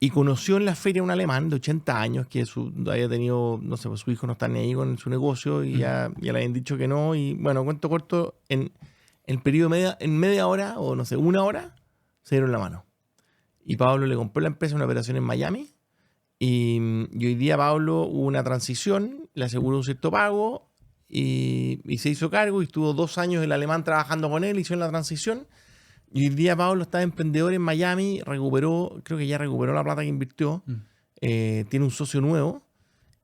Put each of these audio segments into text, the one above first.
Y conoció en la feria un alemán de 80 años que había tenido, no sé, pues su hijo no está ni ahí con su negocio y ya le habían dicho que no. Y bueno, cuento corto, en el periodo en media hora o no sé, una hora, se dieron la mano. Y Pablo le compró la empresa, una operación en Miami. Y hoy día Pablo hubo una transición, le aseguró un cierto pago y se hizo cargo y estuvo 2 años el alemán trabajando con él, hizo la transición. Y hoy día Pablo está emprendedor en Miami, creo que ya recuperó la plata que invirtió, tiene un socio nuevo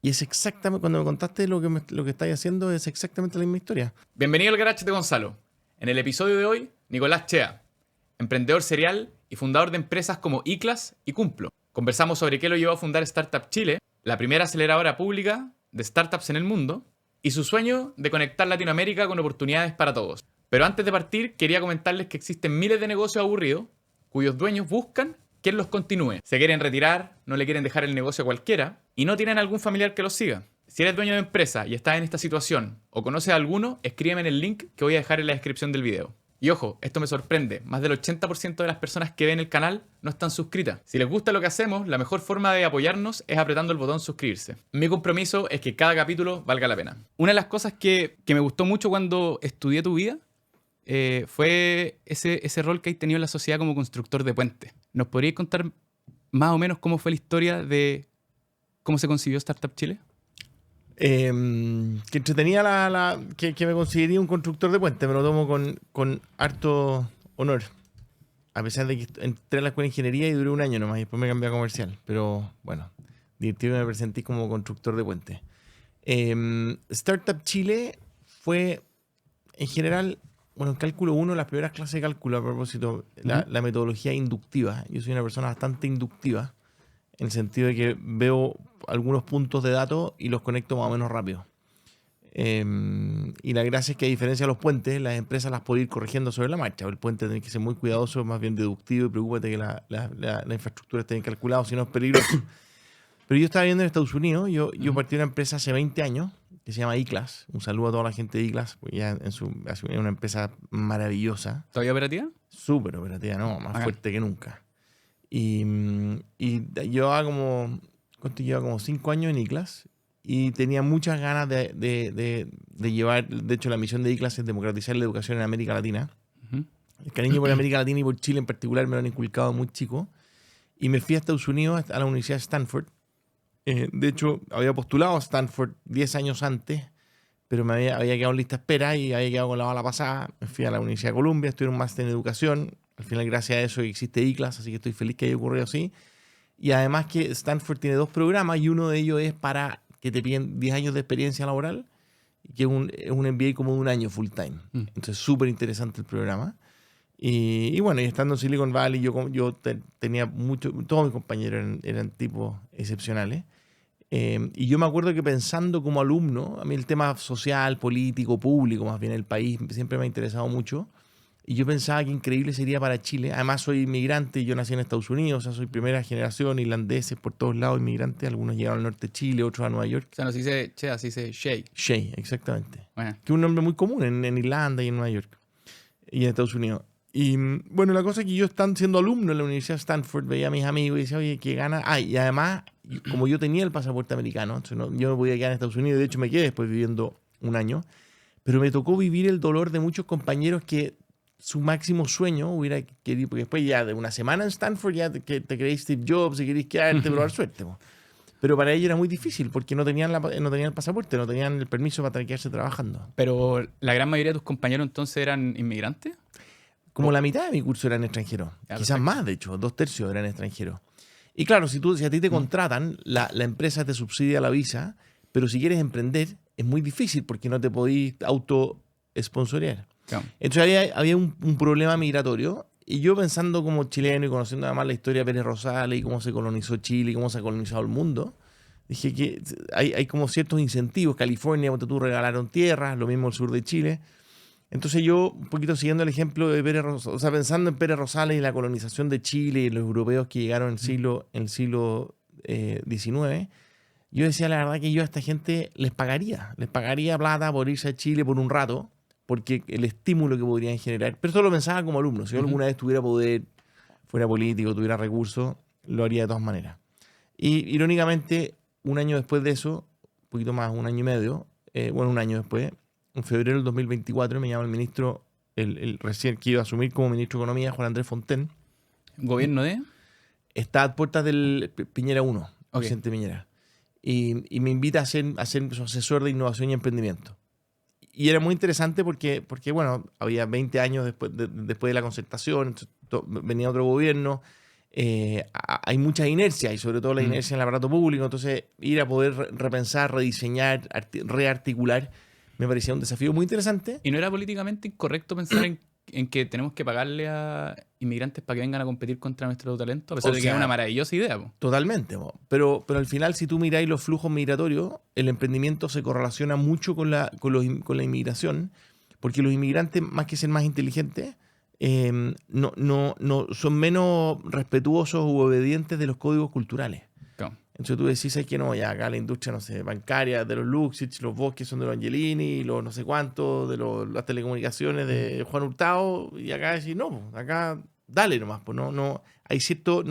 y es exactamente, cuando me contaste lo que estáis haciendo, es exactamente la misma historia. Bienvenido al Garage de Gonzalo. En el episodio de hoy, Nicolás Chea, emprendedor serial y fundador de empresas como iClass y Cumplo. Conversamos sobre qué lo llevó a fundar Startup Chile, la primera aceleradora pública de startups en el mundo, y su sueño de conectar Latinoamérica con oportunidades para todos. Pero antes de partir, quería comentarles que existen miles de negocios aburridos cuyos dueños buscan quien los continúe. Se quieren retirar, no le quieren dejar el negocio a cualquiera y no tienen algún familiar que los siga. Si eres dueño de empresa y estás en esta situación o conoces a alguno, escríbeme en el link que voy a dejar en la descripción del video. Y ojo, esto me sorprende, más del 80% de las personas que ven el canal no están suscritas. Si les gusta lo que hacemos, la mejor forma de apoyarnos es apretando el botón suscribirse. Mi compromiso es que cada capítulo valga la pena. Una de las cosas que me gustó mucho cuando estudié tu vida fue ese rol que has tenido en la sociedad como constructor de puentes. ¿Nos podrías contar más o menos cómo fue la historia de cómo se concibió Startup Chile? Que entretenía que me consideraría un constructor de puente, me lo tomo con harto honor. A pesar de que entré a la escuela de ingeniería y duré 1 año nomás y después me cambié a comercial. Pero bueno, divertido me presenté como constructor de puente. Startup Chile fue, en general, bueno, en cálculo 1, las primeras clases de cálculo, a propósito, la metodología inductiva. Yo soy una persona bastante inductiva, en el sentido de que veo algunos puntos de datos y los conecto más o menos rápido. Y la gracia es que, a diferencia de los puentes, las empresas las pueden ir corrigiendo sobre la marcha. El puente tiene que ser muy cuidadoso, más bien deductivo, y preocúpate que la infraestructura esté bien calculada, si no es peligroso. Pero yo estaba viendo en Estados Unidos, yo partí de una empresa hace 20 años que se llama iClass. Un saludo a toda la gente de iClass, porque ya es una empresa maravillosa. ¿Todavía operativa? Súper operativa, no, más fuerte que nunca. Y llevaba como 5 años en iClass y tenía muchas ganas de llevar, de hecho la misión de iClass es democratizar la educación en América Latina. El cariño por América Latina y por Chile en particular me lo han inculcado muy chico. Y me fui a Estados Unidos, a la Universidad de Stanford. De hecho, había postulado a Stanford 10 años antes, pero me había quedado en lista de espera y había quedado con la bala pasada. Me fui a la Universidad de Columbia, estudié un máster en educación. Al final, gracias a eso, existe iClass, así que estoy feliz que haya ocurrido así. Y además que Stanford tiene 2 programas y uno de ellos es para que te piden 10 años de experiencia laboral, que es un MBA como de 1 año full time. Entonces, súper interesante el programa. Y bueno, y estando en Silicon Valley, yo tenía todos mis compañeros eran tipos excepcionales. Y yo me acuerdo que pensando como alumno, a mí el tema social, político, público, más bien el país, siempre me ha interesado mucho. Y yo pensaba que increíble sería para Chile. Además soy inmigrante, yo nací en Estados Unidos, o sea, soy primera generación, irlandeses por todos lados, inmigrantes. Algunos llegaron al norte de Chile, otros a Nueva York. O sea, no se dice Chea, se dice Shay. Shay, exactamente. Bueno. Que es un nombre muy común en Irlanda y en Nueva York. Y en Estados Unidos. Y bueno, la cosa es que yo, siendo alumno en la Universidad de Stanford, veía a mis amigos y decía, oye, qué gana. Y además, como yo tenía el pasaporte americano, entonces yo me podía quedar en Estados Unidos. De hecho, me quedé después viviendo 1 año. Pero me tocó vivir el dolor de muchos compañeros que su máximo sueño hubiera querido, porque después ya de 1 semana en Stanford ya te creéis Steve Jobs y queréis quedarte, probar suerte. Pero para ellos era muy difícil porque no tenían el pasaporte, no tenían el permiso para quedarse trabajando. Pero la gran mayoría de tus compañeros entonces eran inmigrantes. Como la mitad de mi curso eran extranjeros. Ya, Quizás perfecto. más, de hecho. 2/3 eran extranjeros. Y claro, si a ti te contratan, la empresa te subsidia la visa, pero si quieres emprender, es muy difícil porque no te podís auto-sponsorear. Claro. Entonces había un problema migratorio. Y yo pensando como chileno y conociendo además la historia de Pérez Rosales y cómo se colonizó Chile y cómo se ha colonizado el mundo, dije que hay como ciertos incentivos. California, donde tú regalaron tierras, lo mismo el sur de Chile. Entonces yo, un poquito siguiendo el ejemplo de Pérez Rosales, o sea, pensando en Pérez Rosales y la colonización de Chile y los europeos que llegaron en el siglo XIX, yo decía la verdad que yo a esta gente les pagaría plata por irse a Chile por un rato, porque el estímulo que podrían generar, pero eso lo pensaba como alumno, si yo alguna vez tuviera poder, fuera político, tuviera recursos, lo haría de todas maneras. Y irónicamente, un año después de eso, un poquito más, un año y medio, un año después, en febrero del 2024, me llama el ministro, el recién que iba a asumir como ministro de Economía, Juan Andrés Fontaine. ¿Gobierno de? Está a puertas del Piñera 1, Ok. presidente Piñera. Y me invita a ser su asesor de innovación y emprendimiento. Y era muy interesante porque bueno, había 20 años después de la concertación, venía otro gobierno, hay mucha inercia y sobre todo la inercia en el aparato público, entonces ir a poder repensar, rediseñar, rearticular, me parecía un desafío muy interesante. ¿Y no era políticamente incorrecto pensar en que tenemos que pagarle a inmigrantes para que vengan a competir contra nuestro talento? A pesar de que es una maravillosa idea. Po. Totalmente, pero al final si tú miráis los flujos migratorios, el emprendimiento se correlaciona mucho con la inmigración, porque los inmigrantes, más que ser más inteligentes, no son menos respetuosos u obedientes de los códigos culturales. Claro. Entonces tú decís, es que no, ya acá la industria, no sé, bancaria, de los Luxich, los bosques son de los Angelini, los no sé cuántos, de las telecomunicaciones de Juan Hurtado, y acá decís, no, acá dale nomás, pues no, hay cierto,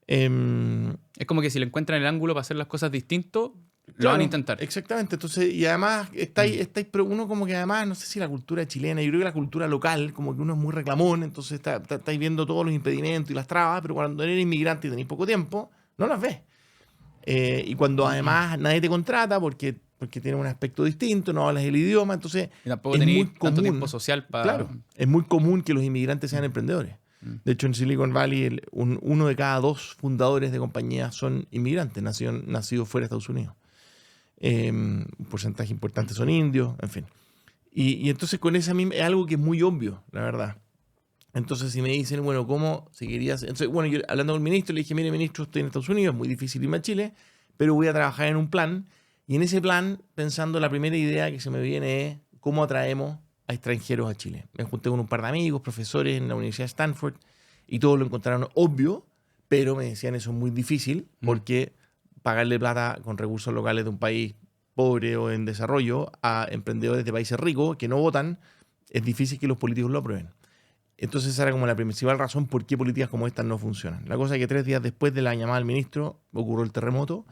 Es como que si le encuentran el ángulo para hacer las cosas distinto, lo claro, van a intentar. Exactamente, entonces, y además pero uno como que además, no sé si la cultura chilena, yo creo que la cultura local, como que uno es muy reclamón, entonces estáis viendo todos los impedimentos y las trabas, pero cuando eres inmigrante y tenéis poco tiempo, no las ves. Y cuando además nadie te contrata porque tienes un aspecto distinto, no hablas el idioma, entonces Y tampoco es muy tenéis tanto común, tiempo social para... claro, es muy común que los inmigrantes sean emprendedores. De hecho, en Silicon Valley, uno de cada 2 fundadores de compañías son inmigrantes, nacidos fuera de Estados Unidos. Un porcentaje importante son indios, en fin. Y entonces con esa misma, es algo que es muy obvio, la verdad. Entonces si me dicen, bueno, ¿cómo seguirías? Entonces, bueno, yo hablando con el ministro, le dije, mire, ministro, estoy en Estados Unidos, es muy difícil irme a Chile, pero voy a trabajar en un plan. Y en ese plan, pensando, la primera idea que se me viene es cómo atraemos a extranjeros a Chile. Me junté con un par de amigos, profesores en la Universidad de Stanford, y todos lo encontraron obvio, pero me decían eso es muy difícil porque pagarle plata con recursos locales de un país pobre o en desarrollo a emprendedores de países ricos que no votan, es difícil que los políticos lo aprueben. Entonces esa era como la principal razón por qué políticas como estas no funcionan. La cosa es que 3 días después de la llamada al ministro ocurrió el terremoto.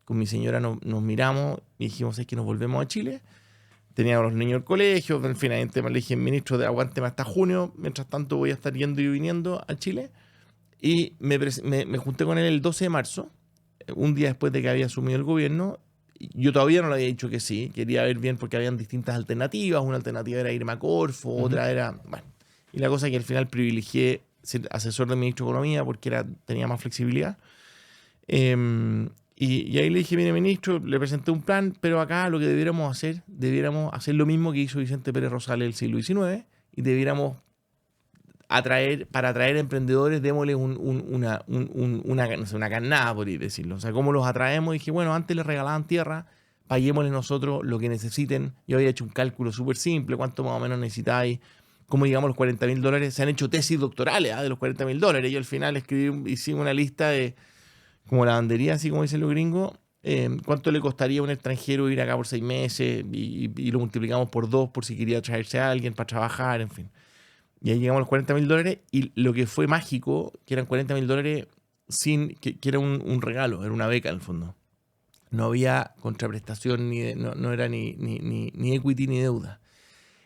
Con mi señora nos miramos y dijimos, es que nos volvemos a Chile. Teníamos los niños del colegio, en fin, le dije, ministro, aguánteme hasta junio. Mientras tanto voy a estar yendo y viniendo a Chile. Y me junté con él el 12 de marzo, un día después de que había asumido el gobierno. Yo todavía no le había dicho que sí. Quería ver bien porque habían distintas alternativas. Una alternativa era irme a Corfo, otra era... Bueno, y la cosa es que al final privilegié ser asesor del ministro de Economía porque tenía más flexibilidad. Y ahí le dije, mire, ministro, le presenté un plan, pero acá lo que debiéramos hacer lo mismo que hizo Vicente Pérez Rosales el siglo XIX y debiéramos para atraer emprendedores, démosle una carnada, por decirlo. O sea, ¿cómo los atraemos? Y dije, bueno, antes les regalaban tierra, paguémosle nosotros lo que necesiten. Yo había hecho un cálculo súper simple, cuánto más o menos necesitáis, cómo llegamos a los $40,000. Se han hecho tesis doctorales de los $40,000. Yo al final hicimos una lista de, como lavandería, así como dicen los gringos, cuánto le costaría a un extranjero ir acá por 6 meses y lo multiplicamos por 2 por si quería traerse a alguien para trabajar, en fin. Y ahí llegamos a los $40,000 y lo que fue mágico, que eran $40,000 que era un regalo, era una beca en el fondo. No había contraprestación, no era ni equity ni deuda.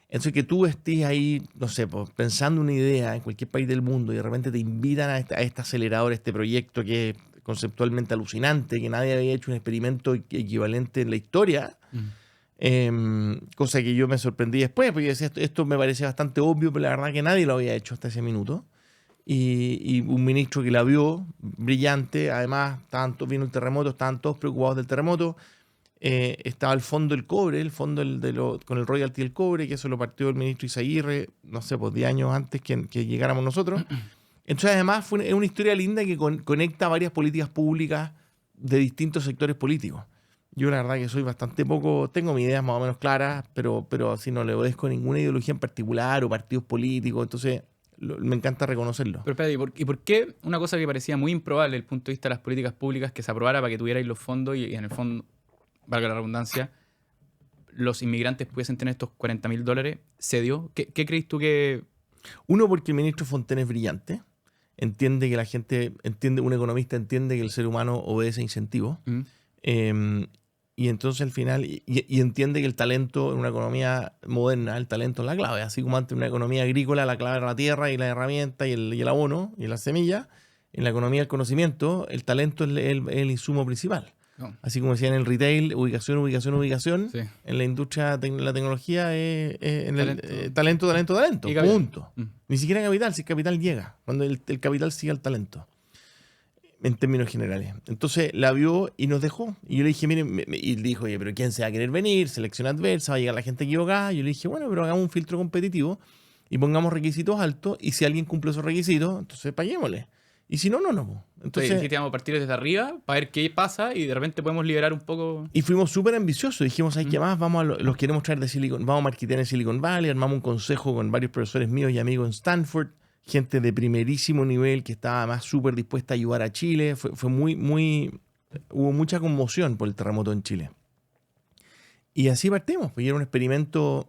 Entonces que tú estés ahí, no sé, pues, pensando una idea en cualquier país del mundo y de repente te invitan a este acelerador, a este proyecto que es conceptualmente alucinante, que nadie había hecho un experimento equivalente en la historia, cosa que yo me sorprendí después, porque yo decía, esto me parece bastante obvio, pero la verdad que nadie lo había hecho hasta ese minuto. Y un ministro que la vio, brillante, además vino el terremoto, estaban todos preocupados del terremoto. Estaba el fondo del cobre, el fondo con el royalty del cobre, que eso lo partió el ministro Izaguirre, no sé, pues 10 años antes que llegáramos nosotros. Entonces, además, es una historia linda que conecta varias políticas públicas de distintos sectores políticos. Yo la verdad que soy bastante poco, tengo mis ideas más o menos claras, pero así no le obedezco ninguna ideología en particular o partidos políticos, entonces me encanta reconocerlo. Pero espérate, ¿y por qué una cosa que parecía muy improbable desde el punto de vista de las políticas públicas que se aprobara para que tuvierais los fondos y en el fondo, valga la redundancia, los inmigrantes pudiesen tener estos $40,000, se dio? ¿Qué crees tú que...? Uno, porque el ministro Fontaine es brillante. entiende que la gente, un economista entiende que el ser humano obedece a incentivos. Y entonces al final, y entiende que el talento en una economía moderna, el talento es la clave. Así como antes en una economía agrícola la clave era la tierra y la herramienta y el abono y la semilla, en la economía del conocimiento el talento es el insumo principal. No. Así como decía en el retail, ubicación. Sí. En la industria de la tecnología es talento. Punto. Ni siquiera capital, si el capital llega, cuando el capital sigue al talento. En términos generales. Entonces la vio y nos dejó. Y yo le dije, miren, y dijo, oye, pero ¿quién se va a querer venir? Selección adversa, va a llegar la gente equivocada. Yo le dije, bueno, pero hagamos un filtro competitivo y pongamos requisitos altos. Y si alguien cumple esos requisitos, entonces paguémosle. Y si no, no. Entonces dijiste, vamos a partir desde arriba para ver qué pasa y de repente podemos liberar un poco. Y fuimos súper ambiciosos. Dijimos, ¿sabes qué más? Los queremos traer de Silicon. Vamos a marketear en Silicon Valley. Armamos un consejo con varios profesores míos y amigos en Stanford. Gente de primerísimo nivel que estaba más súper dispuesta a ayudar a Chile. Fue hubo mucha conmoción por el terremoto en Chile. Y así partimos. Y era un experimento,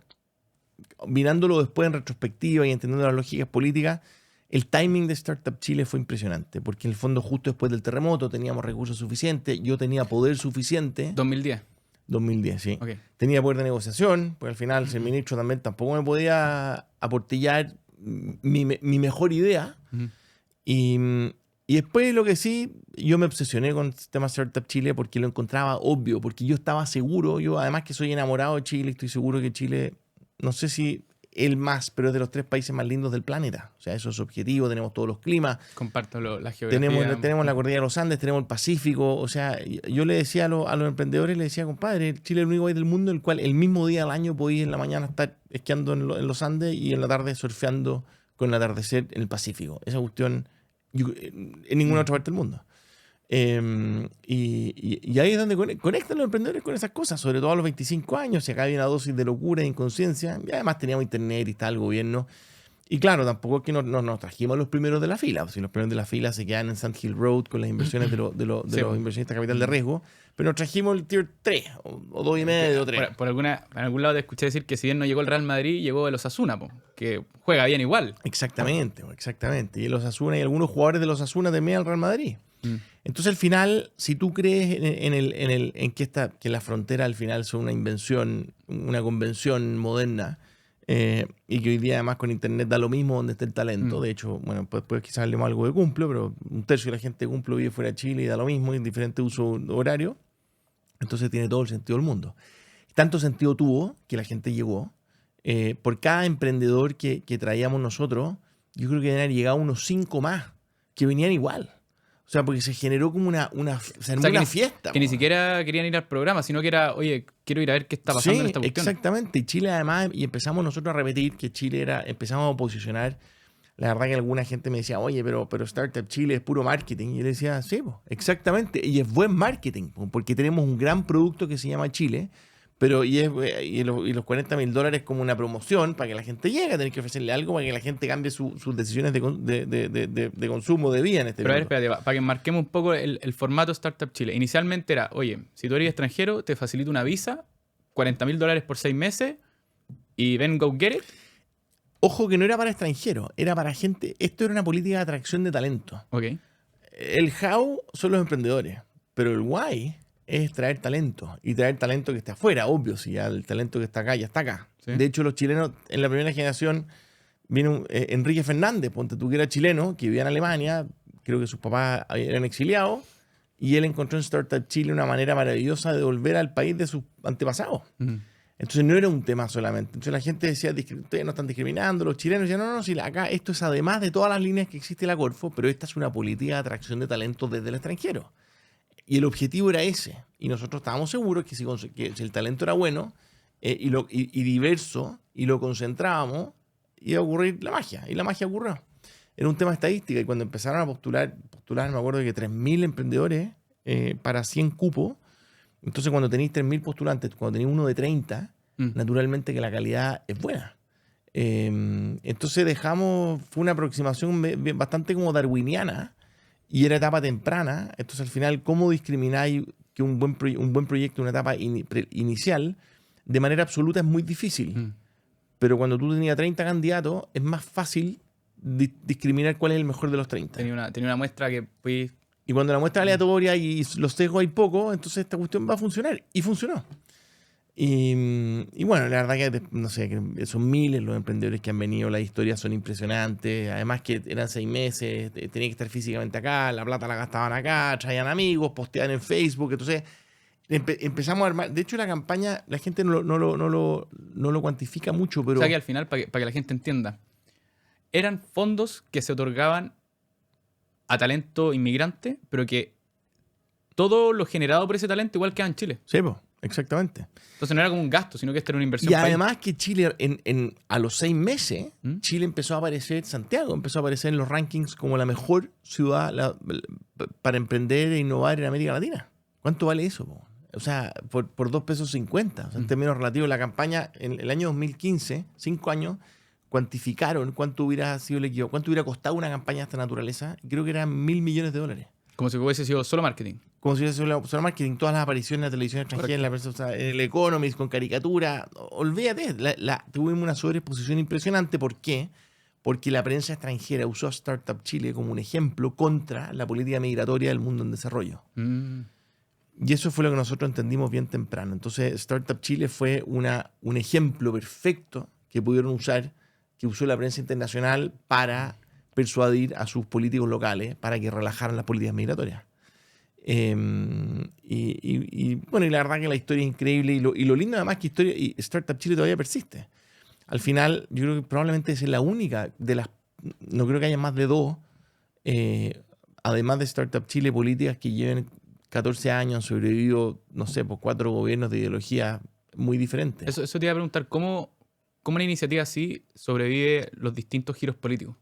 mirándolo después en retrospectiva y entendiendo las lógicas políticas, el timing de Startup Chile fue impresionante. Porque en el fondo justo después del terremoto teníamos recursos suficientes, yo tenía poder suficiente. 2010, sí. Okay. Tenía poder de negociación, porque al final el ministro también tampoco me podía aportillar mi mejor idea. Y después lo que sí, yo me obsesioné con el sistema Startup Chile porque lo encontraba obvio, porque yo estaba seguro, yo además que soy enamorado de Chile, estoy seguro que Chile, no sé si el más, pero es de los 3 países más lindos del planeta. O sea, eso es objetivo, tenemos todos los climas. Comparto la geografía. Tenemos la cordillera de los Andes, tenemos el Pacífico. O sea, yo le decía a los emprendedores, le decía, compadre, Chile es el único país del mundo en el cual el mismo día del año podéis en la mañana estar esquiando en los Andes y en la tarde surfeando con el atardecer en el Pacífico. Esa cuestión en ninguna otra parte del mundo. Y ahí es donde conectan los emprendedores con esas cosas, sobre todo a los 25 años. Y acá había una dosis de locura e inconsciencia. Y además teníamos internet y estaba el gobierno. Y claro, tampoco es que nos trajimos los primeros de la fila. Si los primeros de la fila se quedan en Sand Hill Road con las inversiones de los inversionistas de capital de riesgo, pero nos trajimos el tier 3 o 2,5 o 3. En algún lado te escuché decir que si bien no llegó el Real Madrid, llegó el Osasuna, que juega bien igual. Exactamente. Y el Osasuna y algunos jugadores de los Osasuna también al Real Madrid. Entonces al final, si tú crees en que la frontera al final son una invención, una convención moderna, y que hoy día además con internet da lo mismo donde esté el talento. De hecho, bueno, pues quizás hablemos algo de Cumplo, pero 1/3 de la gente de Cumplo vive fuera de Chile y da lo mismo en diferente uso horario. Entonces tiene todo el sentido del mundo. Tanto sentido tuvo que la gente llegó. Por cada emprendedor que traíamos nosotros, yo creo que deben haber llegado unos 5 más que venían igual. O sea, porque se generó como una fiesta. Que ni siquiera querían ir al programa, sino que era, oye, quiero ir a ver qué está pasando en esta cuestión. Exactamente. Y Chile además, y empezamos nosotros a repetir que empezamos a posicionar. La verdad que alguna gente me decía, oye, pero Startup Chile es puro marketing. Y yo le decía, sí, exactamente. Y es buen marketing, porque tenemos un gran producto que se llama Chile. Pero y los $40,000 como una promoción para que la gente llegue a tener que ofrecerle algo para que la gente cambie sus decisiones de consumo de vida en este momento. Pero a ver, espérate, para que marquemos un poco el formato Startup Chile. Inicialmente era, oye, si tú eres extranjero, te facilito una visa, $40,000 por 6 meses y ven, go get it. Ojo que no era para extranjeros, era para gente. Esto era una política de atracción de talento. Okay. El how son los emprendedores, pero el why es traer talento, y traer talento que esté afuera, obvio, si ya el talento que está acá ya está acá. ¿Sí? De hecho, los chilenos, en la primera generación, vino Enrique Fernández, ponte tú que era chileno, que vivía en Alemania, creo que sus papás eran exiliados, y él encontró en Startup Chile una manera maravillosa de volver al país de sus antepasados. Entonces no era un tema solamente. Entonces la gente decía, ustedes no están discriminando, los chilenos decían, no, si acá esto es además de todas las líneas que existe la Corfo, pero esta es una política de atracción de talento desde el extranjero. Y el objetivo era ese. Y nosotros estábamos seguros que si el talento era bueno y diverso y lo concentrábamos, iba a ocurrir la magia. Y la magia ocurrió. Era un tema de estadística. Y cuando empezaron a postular me acuerdo que 3.000 emprendedores para 100 cupos. Entonces cuando tenéis 3.000 postulantes, cuando tenéis uno de 30, naturalmente que la calidad es buena. Entonces fue una aproximación bastante como darwiniana. Y era etapa temprana, entonces al final, ¿cómo discrimináis que un buen proyecto, una etapa inicial, de manera absoluta es muy difícil? Pero cuando tú tenías 30 candidatos, es más fácil discriminar cuál es el mejor de los 30. Tenía una muestra que pues, y cuando la muestra es aleatoria y los sesgos hay poco, entonces esta cuestión va a funcionar. Y funcionó. Y bueno, la verdad que, no sé, que son miles los emprendedores que han venido, las historias son impresionantes, además que eran 6 meses, tenía que estar físicamente acá, la plata la gastaban acá, traían amigos, posteaban en Facebook, entonces empezamos a armar, de hecho la campaña, la gente no lo cuantifica mucho, pero... O sea que al final, para que la gente entienda, eran fondos que se otorgaban a talento inmigrante, pero que todo lo generado por ese talento igual queda en Chile. Sí, pues, exactamente. Entonces no era como un gasto, sino que esta era una inversión. Y además que Chile, a los 6 meses, Chile empezó a aparecer, Santiago empezó a aparecer en los rankings como la mejor ciudad para emprender e innovar en América Latina. ¿Cuánto vale eso? O sea, por $2.50. O sea, en términos relativos, la campaña en el año 2015, 5 años, cuantificaron cuánto hubiera sido el equipo, cuánto hubiera costado una campaña de esta naturaleza. Y creo que eran $1.000 millones. Como si hubiese sido solo marketing. Como si hubiese sido solo marketing, todas las apariciones en la televisión extranjera, en la prensa, o sea, en el Economist, con caricatura. Olvídate, tuvimos una sobreexposición impresionante. ¿Por qué? Porque la prensa extranjera usó a Startup Chile como un ejemplo contra la política migratoria del mundo en desarrollo. Y eso fue lo que nosotros entendimos bien temprano. Entonces, Startup Chile fue un ejemplo perfecto que pudieron usar, que usó la prensa internacional para persuadir a sus políticos locales para que relajaran las políticas migratorias. Bueno, y la verdad que la historia es increíble y lo lindo además que Startup Chile todavía persiste. Al final, yo creo que probablemente es la única de las, no creo que haya más de 2, además de Startup Chile, políticas que lleven 14 años, han sobrevivido, no sé, por 4 gobiernos de ideología muy diferentes. Eso te iba a preguntar, ¿cómo una iniciativa así sobrevive los distintos giros políticos?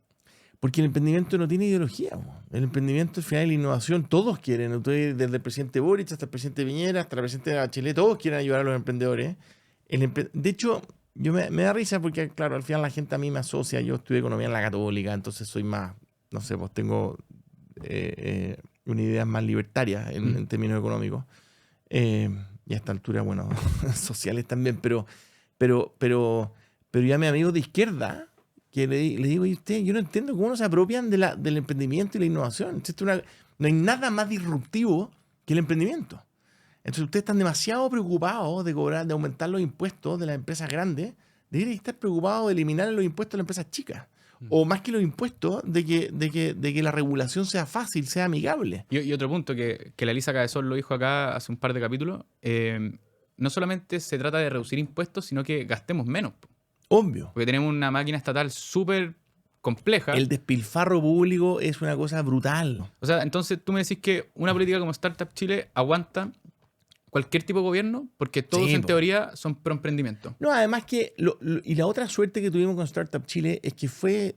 Porque el emprendimiento no tiene ideología. El emprendimiento, al final, la innovación, todos quieren. Entonces, desde el presidente Boric hasta el presidente Piñera, hasta la presidenta Bachelet, todos quieren ayudar a los emprendedores. De hecho, yo me da risa porque, claro, al final la gente a mí me asocia. Yo estudié economía en la Católica, entonces soy más, no sé, pues tengo una idea más libertaria en términos económicos. Y a esta altura, bueno, sociales también. Pero ya mis amigos de izquierda, que le digo, ¿y usted? Yo no entiendo cómo no se apropian del emprendimiento y la innovación. No hay nada más disruptivo que el emprendimiento. Entonces ustedes están demasiado preocupados de aumentar los impuestos de las empresas grandes, deberían estar preocupados de eliminar los impuestos de las empresas chicas. O más que los impuestos, de que la regulación sea fácil, sea amigable. Y otro punto que la Elisa Cabezón lo dijo acá hace un par de capítulos, no solamente se trata de reducir impuestos, sino que gastemos menos. Obvio. Porque tenemos una máquina estatal súper compleja. El despilfarro público es una cosa brutal. O sea, entonces tú me decís que una política como Startup Chile aguanta cualquier tipo de gobierno porque todos en teoría son pro emprendimiento. No, además que, y la otra suerte que tuvimos con Startup Chile es que fue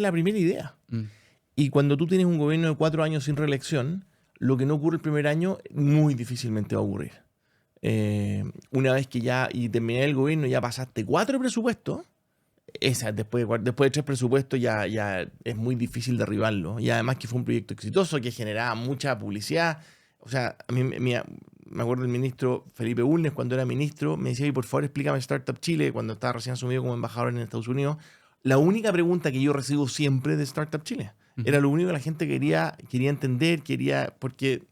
la primera idea. Y cuando tú tienes un gobierno de 4 años sin reelección, lo que no ocurre el primer año muy difícilmente va a ocurrir. Una vez que ya terminé el gobierno, ya pasaste 4 presupuestos, después de 3 presupuestos ya es muy difícil derribarlo. Y además que fue un proyecto exitoso que generaba mucha publicidad. O sea, a mí me acuerdo del ministro Felipe Bulnes, cuando era ministro, me decía, por favor explícame Startup Chile, cuando estaba recién asumido como embajador en Estados Unidos. La única pregunta que yo recibo siempre de Startup Chile. Era lo único que la gente quería entender, porque...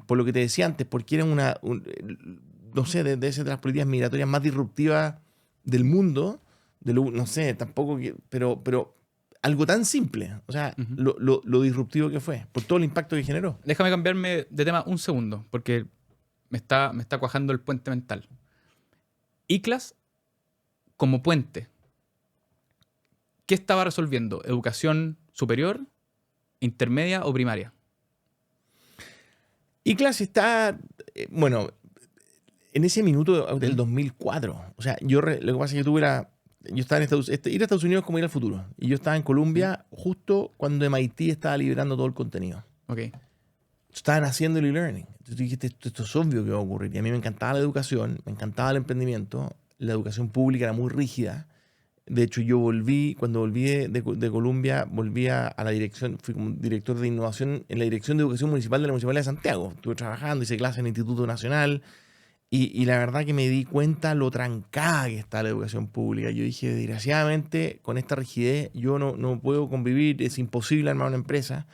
por lo que te decía antes, porque era no sé, de las políticas migratorias más disruptivas del mundo, no sé, tampoco, pero algo tan simple, o sea, lo disruptivo que fue, por todo el impacto que generó. Déjame cambiarme de tema un segundo, porque me está cuajando el puente mental. ICLAS como puente, ¿qué estaba resolviendo? ¿Educación superior, intermedia o primaria? ICLAS está, bueno, en ese minuto del 2004. O sea, lo que pasa es que yo estaba en ir a Estados Unidos como ir al futuro. Y yo estaba en Colombia justo cuando MIT estaba liberando todo el contenido. Ok. Estaban haciendo el e-learning. Entonces dijiste, esto es obvio que va a ocurrir. Y a mí me encantaba la educación, me encantaba el emprendimiento. La educación pública era muy rígida. De hecho, cuando volví de Colombia, volví a la dirección, fui como director de innovación en la Dirección de Educación Municipal de la Municipalidad de Santiago. Estuve trabajando, hice clases en el Instituto Nacional Y la verdad que me di cuenta lo trancada que está la educación pública. Yo dije, desgraciadamente, con esta rigidez yo no puedo convivir, es imposible armar una empresa.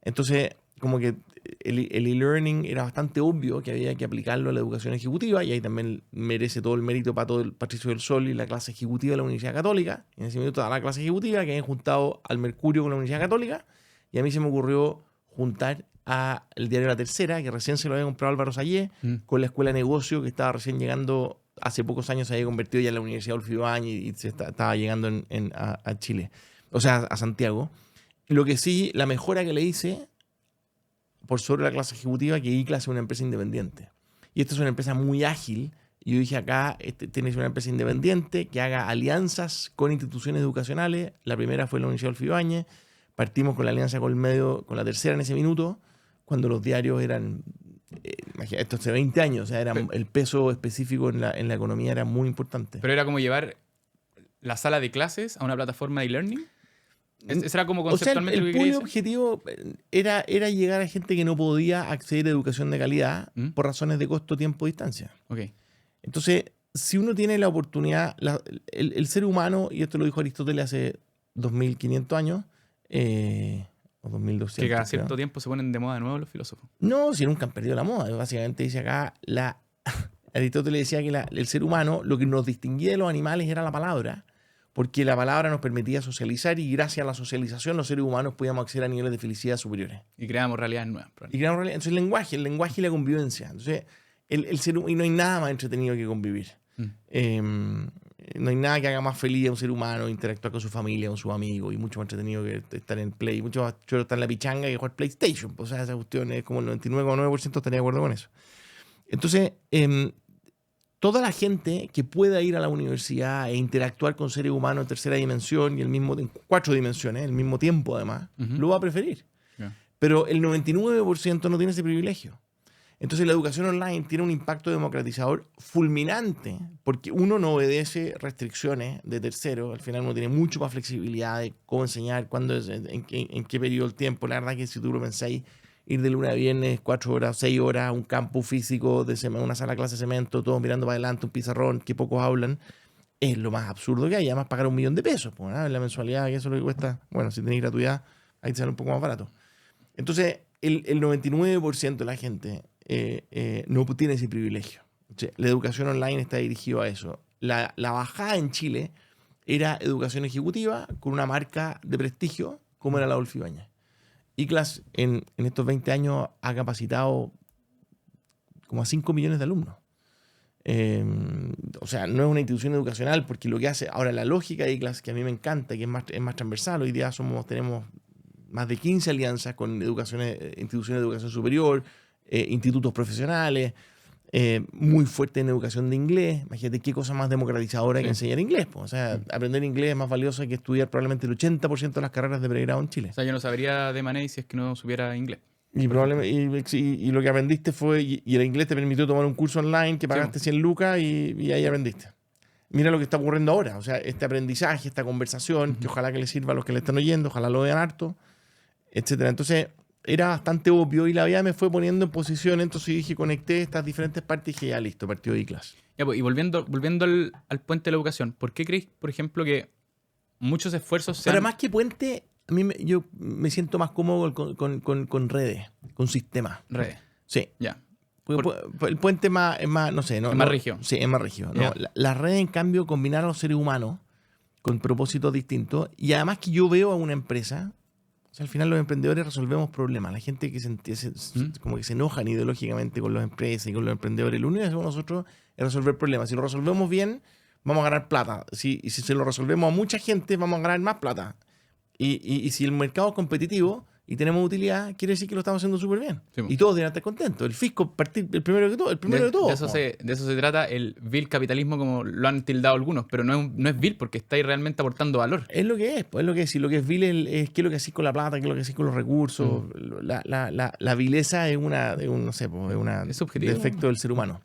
Entonces, como que el e-learning era bastante obvio que había que aplicarlo a la educación ejecutiva, y ahí también merece todo el mérito para todo el Patricio del Sol y la clase ejecutiva de la Universidad Católica. En ese momento, toda la clase ejecutiva que habían juntado al Mercurio con la Universidad Católica, y a mí se me ocurrió juntar a el diario La Tercera, que recién se lo había comprado Álvaro Sayé, con la Escuela de Negocio, que estaba recién llegando, hace pocos años se había convertido ya en la Universidad Adolfo Ibáñez y estaba llegando a Chile, o sea, a Santiago. Lo que sí, la mejora que le hice por sobre la clase ejecutiva, que ICLAS es una empresa independiente. Y esta es una empresa muy ágil. Y yo dije, acá tienes una empresa independiente que haga alianzas con instituciones educacionales. La primera fue la Universidad Adolfo Ibáñez. Partimos con la alianza con el medio, con La Tercera en ese minuto, cuando los diarios eran, esto hace 20 años, o sea, el peso específico en la economía era muy importante. Pero era como llevar la sala de clases a una plataforma de e-learning. ¿Ese era como conceptualmente lo que quería decir? El objetivo era llegar a gente que no podía acceder a educación de calidad por razones de costo, tiempo, distancia. Okay. Entonces, si uno tiene la oportunidad, el ser humano, y esto lo dijo Aristóteles hace 2500 años, o 2200. Que cada cierto tiempo se ponen de moda de nuevo los filósofos. No, si nunca han perdido la moda. Básicamente dice acá, Aristóteles decía que el ser humano, lo que nos distinguía de los animales era la palabra, porque la palabra nos permitía socializar, y gracias a la socialización los seres humanos podíamos acceder a niveles de felicidad superiores. Y creamos realidades nuevas. Entonces el lenguaje y la convivencia. Entonces, y no hay nada más entretenido que convivir. No hay nada que haga más feliz a un ser humano interactuar con su familia, con sus amigos, y mucho más entretenido que estar en Play, mucho más chulo estar en la pichanga que jugar PlayStation. O sea, esa cuestión es como el 99,9% estaría de acuerdo con eso. Entonces, toda la gente que pueda ir a la universidad e interactuar con seres humanos en tercera dimensión y en 4 dimensiones, al mismo tiempo además, lo va a preferir. Yeah. Pero el 99% no tiene ese privilegio. Entonces la educación online tiene un impacto democratizador fulminante, porque uno no obedece restricciones de terceros. Al final uno tiene mucho más flexibilidad de cómo enseñar, cuándo, en qué periodo del tiempo. La verdad que si tú lo pensáis, ir de lunes a viernes, 4 horas, 6 horas, a un campus físico, una sala de clase de cemento, todos mirando para adelante, un pizarrón, que pocos hablan, es lo más absurdo que hay. Además, pagar $1 millón de pesos, pues, ¿no? La mensualidad, que eso es lo que cuesta. Bueno, si tenéis gratuidad, ahí te sale un poco más barato. Entonces, el 99% de la gente no tiene ese privilegio. O sea, la educación online está dirigida a eso. La bajada en Chile era educación ejecutiva con una marca de prestigio como era la Adolfo Ibáñez. ICLAS en estos 20 años ha capacitado como a 5 millones de alumnos. O sea, no es una institución educacional, porque lo que hace ahora, la lógica de ICLAS, que a mí me encanta, que es más transversal. Hoy día tenemos más de 15 alianzas con instituciones de educación superior, institutos profesionales, muy fuerte en educación de inglés. Imagínate qué cosa más democratizadora que enseñar inglés. O sea, aprender inglés es más valioso que estudiar probablemente el 80% de las carreras de pregrado en Chile. O sea, yo no sabría de Manei si es que no supiera inglés. Y probablemente y lo que aprendiste fue, y el inglés te permitió tomar un curso online que pagaste 100 lucas y ahí aprendiste. Mira lo que está ocurriendo ahora. O sea, este aprendizaje, esta conversación, que ojalá que le sirva a los que le están oyendo, ojalá lo vean harto, etcétera. Entonces, era bastante obvio, y la vida me fue poniendo en posición. Entonces dije, conecté estas diferentes partes y dije, ya listo, partido de ICLAS. Ya, pues, y volviendo al puente de la educación, ¿por qué crees, por ejemplo, que muchos esfuerzos Pero más que puente, yo me siento más cómodo con redes, con sistemas. Redes. Sí. Ya. El puente es más, no sé. Es más rígido. Sí, es más rígido. Yeah. No, las redes, en cambio, combinar a los seres humanos con propósitos distintos. Y además que yo veo a una empresa. O sea, al final los emprendedores resolvemos problemas. La gente que como que se enojan ideológicamente con las empresas y con los emprendedores, lo único que hacemos nosotros es resolver problemas. Si lo resolvemos bien, vamos a ganar plata. Y si se lo resolvemos a mucha gente, vamos a ganar más plata. Y si el mercado es competitivo y tenemos utilidad, quiere decir que lo estamos haciendo súper bien. Sí. Y todos deberían estar contentos. El fisco el primero de todo. De eso se trata el vil capitalismo, como lo han tildado algunos, pero no es vil porque estáis realmente aportando valor. Es lo que es, pues es lo que es. Y lo que es vil es qué es lo que hacís con la plata, qué es lo que hacís con los recursos. La vileza es es defecto del ser humano.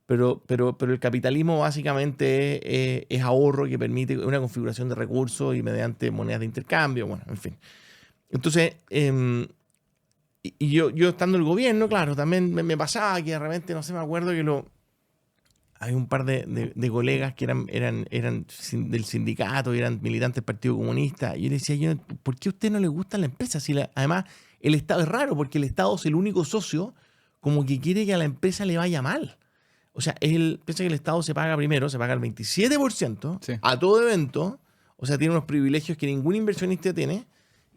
Pero el capitalismo básicamente es ahorro que permite una configuración de recursos y mediante monedas de intercambio, bueno, en fin. Entonces, y yo estando en el gobierno, claro, también me pasaba que de repente, no sé, me acuerdo que hay un par de colegas que eran del sindicato, eran militantes del Partido Comunista. Y yo le decía, ¿por qué a usted no le gusta la empresa? Además, el Estado es raro porque el Estado es el único socio como que quiere que a la empresa le vaya mal. O sea, piensa que el Estado se paga primero, se paga el 27% Sí. a todo evento. O sea, tiene unos privilegios que ningún inversionista tiene.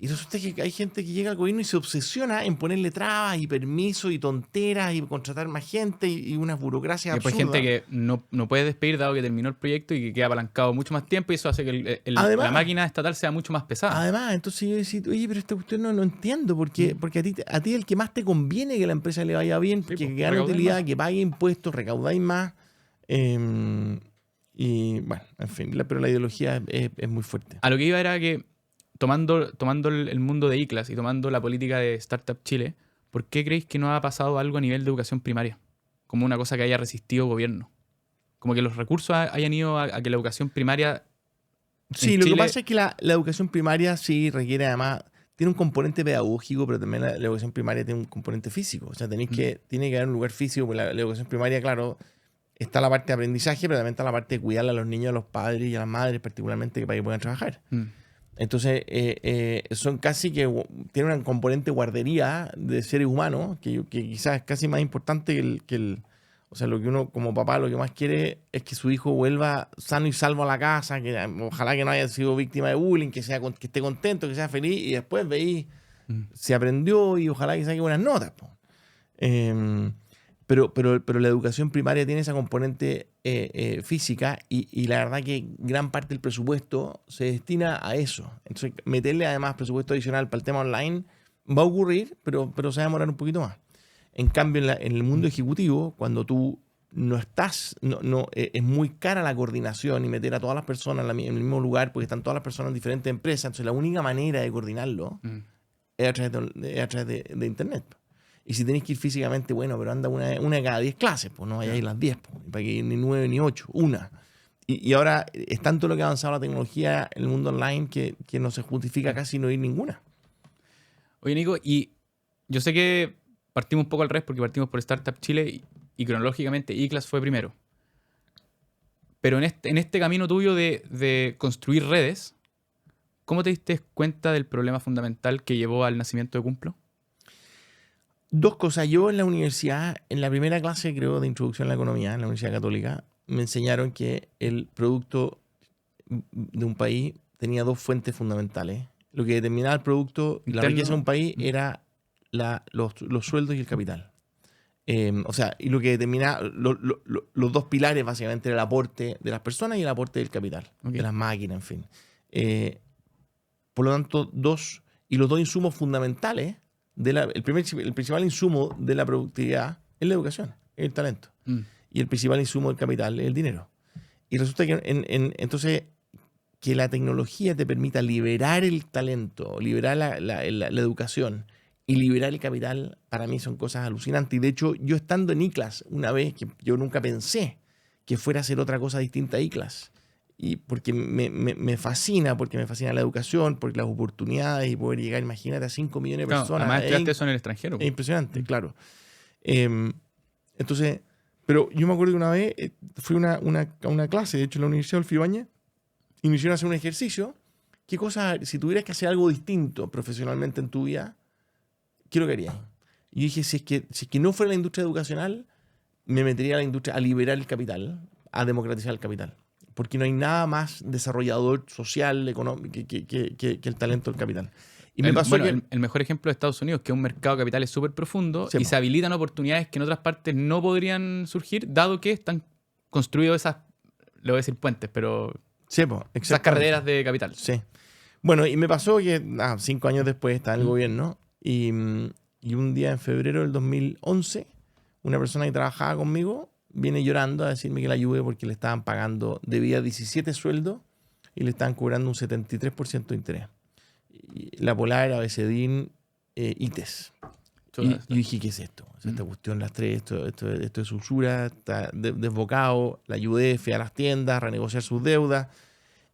Y resulta que hay gente que llega al gobierno y se obsesiona en ponerle trabas y permisos y tonteras y contratar más gente y unas burocracias Y después absurdas. gente que no puede despedir dado que terminó el proyecto y que queda apalancado mucho más tiempo y eso hace que Además, la máquina estatal sea mucho más pesada. Además, entonces yo decía, oye, pero esta cuestión no entiendo, porque a ti el que más te conviene que la empresa le vaya bien, Sí, que pues, gane recaudáis utilidad, más. que pague impuestos, recaudáis más. Y bueno, en fin, pero la ideología es muy fuerte. A lo que iba era que, tomando el mundo de ICLAS y tomando la política de Startup Chile, ¿por qué creéis que no ha pasado algo a nivel de educación primaria? Como una cosa que haya resistido gobierno. Como que los recursos hayan ido a que la educación primaria Sí, en lo que Chile... pasa es que la educación primaria sí requiere además, tiene un componente pedagógico, pero también la educación primaria tiene un componente físico. O sea, tiene que haber un lugar físico, porque la educación primaria, claro, está la parte de aprendizaje, pero también está la parte de cuidar a los niños, a los padres y a las madres, particularmente, para que puedan trabajar. Entonces, son casi que tienen un componente guardería de seres humanos, que quizás es casi más importante o sea, lo que uno como papá lo que más quiere es que su hijo vuelva sano y salvo a la casa, que ojalá que no haya sido víctima de bullying, que esté contento, que sea feliz, y después veis si aprendió y ojalá que saque buenas notas. Pero la educación primaria tiene esa componente física y la verdad que gran parte del presupuesto se destina a eso. Entonces, meterle además presupuesto adicional para el tema online va a ocurrir, pero se va a demorar un poquito más. En cambio, en el mundo ejecutivo, cuando tú no estás, es muy cara la coordinación y meter a todas las personas en el mismo lugar porque están todas las personas en diferentes empresas. Entonces, la única manera de coordinarlo es a través de Internet. Y si tenéis que ir físicamente, bueno, pero anda una de cada 10 clases, pues no vayáis las 10, pues, para que ni 9 ni 8, una. Y ahora es tanto lo que ha avanzado la tecnología en el mundo online que no se justifica casi no ir ninguna. Oye, Nico, y yo sé que partimos un poco al revés porque partimos por Startup Chile y cronológicamente ICLAS fue primero. Pero en este camino tuyo de construir redes, ¿cómo te diste cuenta del problema fundamental que llevó al nacimiento de Cumplo? Dos cosas. Yo en la universidad, en la primera clase, creo, de introducción a la economía, en la Universidad Católica, me enseñaron que el producto de un país tenía dos fuentes fundamentales. Lo que determinaba el producto y la Interno. riqueza de un país era los sueldos y el capital. O sea, y lo que determinaba los dos pilares básicamente era el aporte de las personas y el aporte del capital, de las máquinas, en fin. Por lo tanto, los dos insumos fundamentales, el principal insumo de la productividad es la educación, es el talento. Y el principal insumo del capital es el dinero. Y resulta que entonces que la tecnología te permita liberar el talento, liberar la educación y liberar el capital, para mí son cosas alucinantes. Y de hecho, yo estando en ICLAS una vez, que yo nunca pensé que fuera a hacer otra cosa distinta a ICLAS. Y porque me fascina, porque me fascina la educación, porque las oportunidades y poder llegar, imagínate, a 5 millones de personas. Además estudiaste eso en el extranjero. Es impresionante, claro. Entonces, pero yo me acuerdo que una vez fui a una clase, de hecho en la Universidad Adolfo Ibáñez, y me hicieron hacer un ejercicio. ¿Qué cosa, si tuvieras que hacer algo distinto profesionalmente en tu vida, qué es lo que harías? Y yo dije, si es que no fuera la industria educacional, me metería a la industria a liberar el capital, a democratizar el capital. Porque no hay nada más desarrollador social, económico, que el talento del capital. Y me pasó el mejor ejemplo de Estados Unidos, que es un mercado de capitales súper profundo Sí, y se habilitan oportunidades que en otras partes no podrían surgir, dado que están construidos esas, le voy a decir puentes, pero sí, esas carreteras de capital. Sí. Bueno, y me pasó que 5 años después estaba en el gobierno y un día en febrero del 2011, una persona que trabajaba conmigo viene llorando a decirme que la ayude porque le estaban pagando, debía 17 sueldos y le estaban cobrando un 73% de interés. Y la Polar, Abecedín, ITES. Y yo dije, ¿qué es esto? O sea, esta cuestión, las tres, esto es usura, está desbocado. La ayudé, fui a las tiendas a renegociar sus deudas,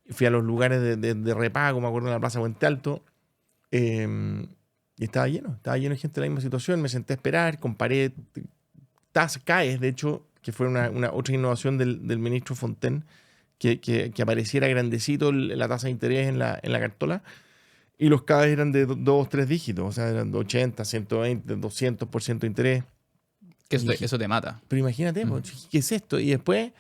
fui a los lugares de repago, me acuerdo en la Plaza Puente Alto, y estaba lleno de gente en la misma situación. Me senté a esperar, comparé CAES, de hecho, que fue una otra innovación del ministro Fontaine, que apareciera grandecito la tasa de interés en la cartola, y los CAE eran de 2 3 dígitos, o sea, eran de 80, 120, 200% de interés. Que eso te mata. Pero imagínate, ¿qué es esto? Y después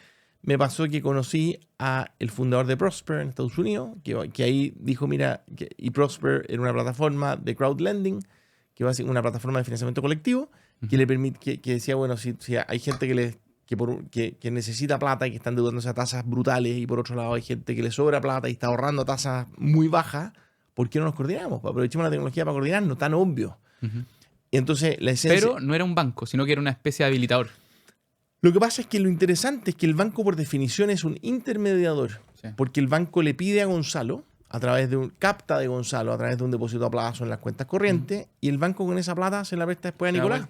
me pasó que conocí a el fundador de Prosper en Estados Unidos, que ahí dijo, mira, y Prosper era una plataforma de crowdlending, que va a ser una plataforma de financiamiento colectivo, que le permite, que decía, bueno, si hay gente que necesita plata y que están endeudándose a tasas brutales, y por otro lado hay gente que le sobra plata y está ahorrando a tasas muy bajas, ¿por qué no nos coordinamos? Aprovechemos la tecnología para coordinarnos, tan obvio. Y entonces la esencia... Pero no era un banco, sino que era una especie de habilitador. Lo que pasa es que lo interesante es que el banco por definición es un intermediador, porque el banco le pide a Gonzalo, capta de Gonzalo a través de un depósito a plazo en las cuentas corrientes, y el banco con esa plata se la presta después a Nicolás.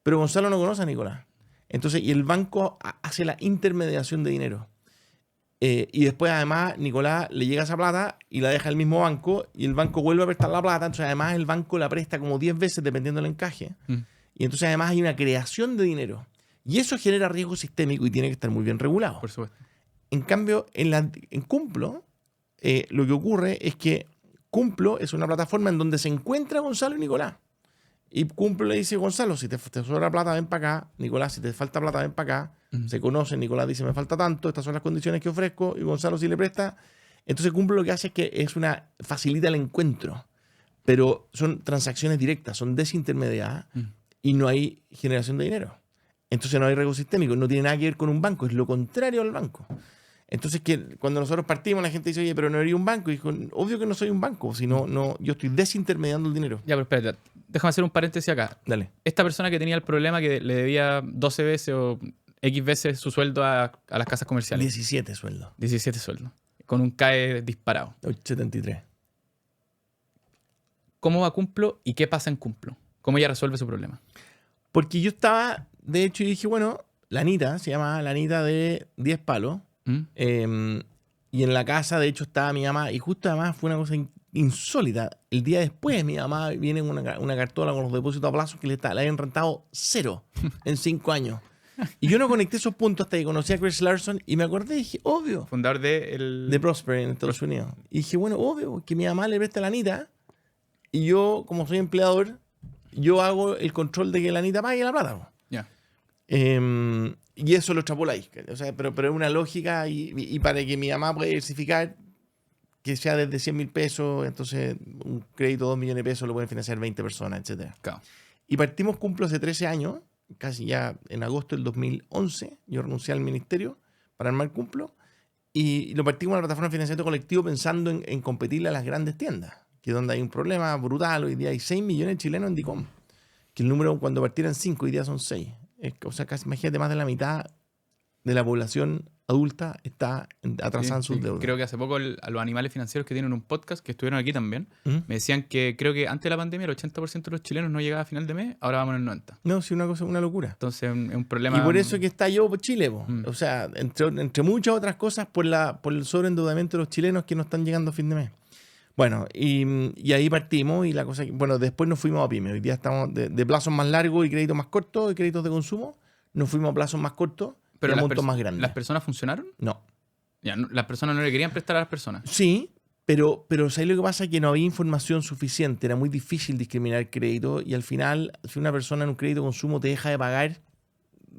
Pero Gonzalo no conoce a Nicolás. Entonces, y el banco hace la intermediación de dinero. Y después, además, Nicolás le llega esa plata y la deja al mismo banco, y el banco vuelve a prestar la plata. Entonces, además, el banco la presta como 10 veces dependiendo del encaje. Y entonces, además, hay una creación de dinero. Y eso genera riesgo sistémico y tiene que estar muy bien regulado. Por supuesto. En cambio, en Cumplo, lo que ocurre es que Cumplo es una plataforma en donde se encuentra Gonzalo y Nicolás. Y Cumplo le dice, Gonzalo, si te sobra plata, ven para acá. Nicolás, si te falta plata, ven para acá. Se conocen, Nicolás dice, me falta tanto, estas son las condiciones que ofrezco, y Gonzalo sí le presta. Entonces Cumplo lo que hace es que facilita el encuentro, pero son transacciones directas, son desintermediadas, y no hay generación de dinero. Entonces no hay riesgo sistémico, no tiene nada que ver con un banco, es lo contrario al banco. Entonces, cuando nosotros partimos, la gente dice, oye, pero no eres un banco. Y dijo, obvio que no soy un banco, sino yo estoy desintermediando el dinero. Ya, pero espérate, déjame hacer un paréntesis acá. Dale. Esta persona que tenía el problema que le debía 12 veces o X veces su sueldo a las casas comerciales. 17 sueldos. 17 sueldos. Con un CAE disparado. 73. ¿Cómo va Cumplo y qué pasa en Cumplo? ¿Cómo ella resuelve su problema? Porque yo estaba, de hecho, y dije, bueno, la Anita, se llama la Anita de 10 palos. Y en la casa, de hecho, estaba mi mamá. Y justo además fue una cosa insólita. El día después, mi mamá viene en una cartola con los depósitos a plazo que le habían rentado 0 en 5 años. Y yo no conecté esos puntos hasta que conocí a Chris Larson y me acordé y dije, obvio. Fundador de Prosper en Estados Unidos. Y dije, bueno, obvio, que mi mamá le presta a la Anita y yo, como soy empleador, yo hago el control de que la Anita pague la plata. Ya. Y eso lo extrapoláis. O sea, pero es una lógica y para que mi mamá pueda diversificar, que sea desde 100.000 pesos, entonces un crédito de 2 millones de pesos lo pueden financiar 20 personas, etc. Claro. Y partimos Cumplo hace 13 años, casi ya en agosto del 2011, yo renuncié al ministerio para armar Cumplo, y lo partimos en la plataforma de financiamiento colectivo pensando en competirle a las grandes tiendas, que es donde hay un problema brutal. Hoy día hay 6 millones de chilenos en DICOM, que el número cuando partieran 5, hoy día son 6. O sea, casi, imagínate, más de la mitad de la población adulta está atrasada en sus deudas. Creo que hace poco a los animales financieros que tienen un podcast, que estuvieron aquí también, me decían que creo que antes de la pandemia el 80% de los chilenos no llegaba a final de mes, ahora vamos en el 90%. No, sí, una locura. Entonces es un problema. Y por eso que está yo por Chile, o sea, entre muchas otras cosas, por el sobreendeudamiento de los chilenos que no están llegando a fin de mes. Bueno, y ahí partimos y la cosa... Bueno, después nos fuimos a PYME. Hoy día estamos de plazos más largos y créditos más cortos, y créditos de consumo. Nos fuimos a plazos más cortos, pero a montos más grandes. ¿Las personas funcionaron? No. Ya, las personas no le querían prestar a las personas. Sí, pero ¿sabes lo que pasa? Que no había información suficiente. Era muy difícil discriminar crédito y al final, si una persona en un crédito de consumo te deja de pagar,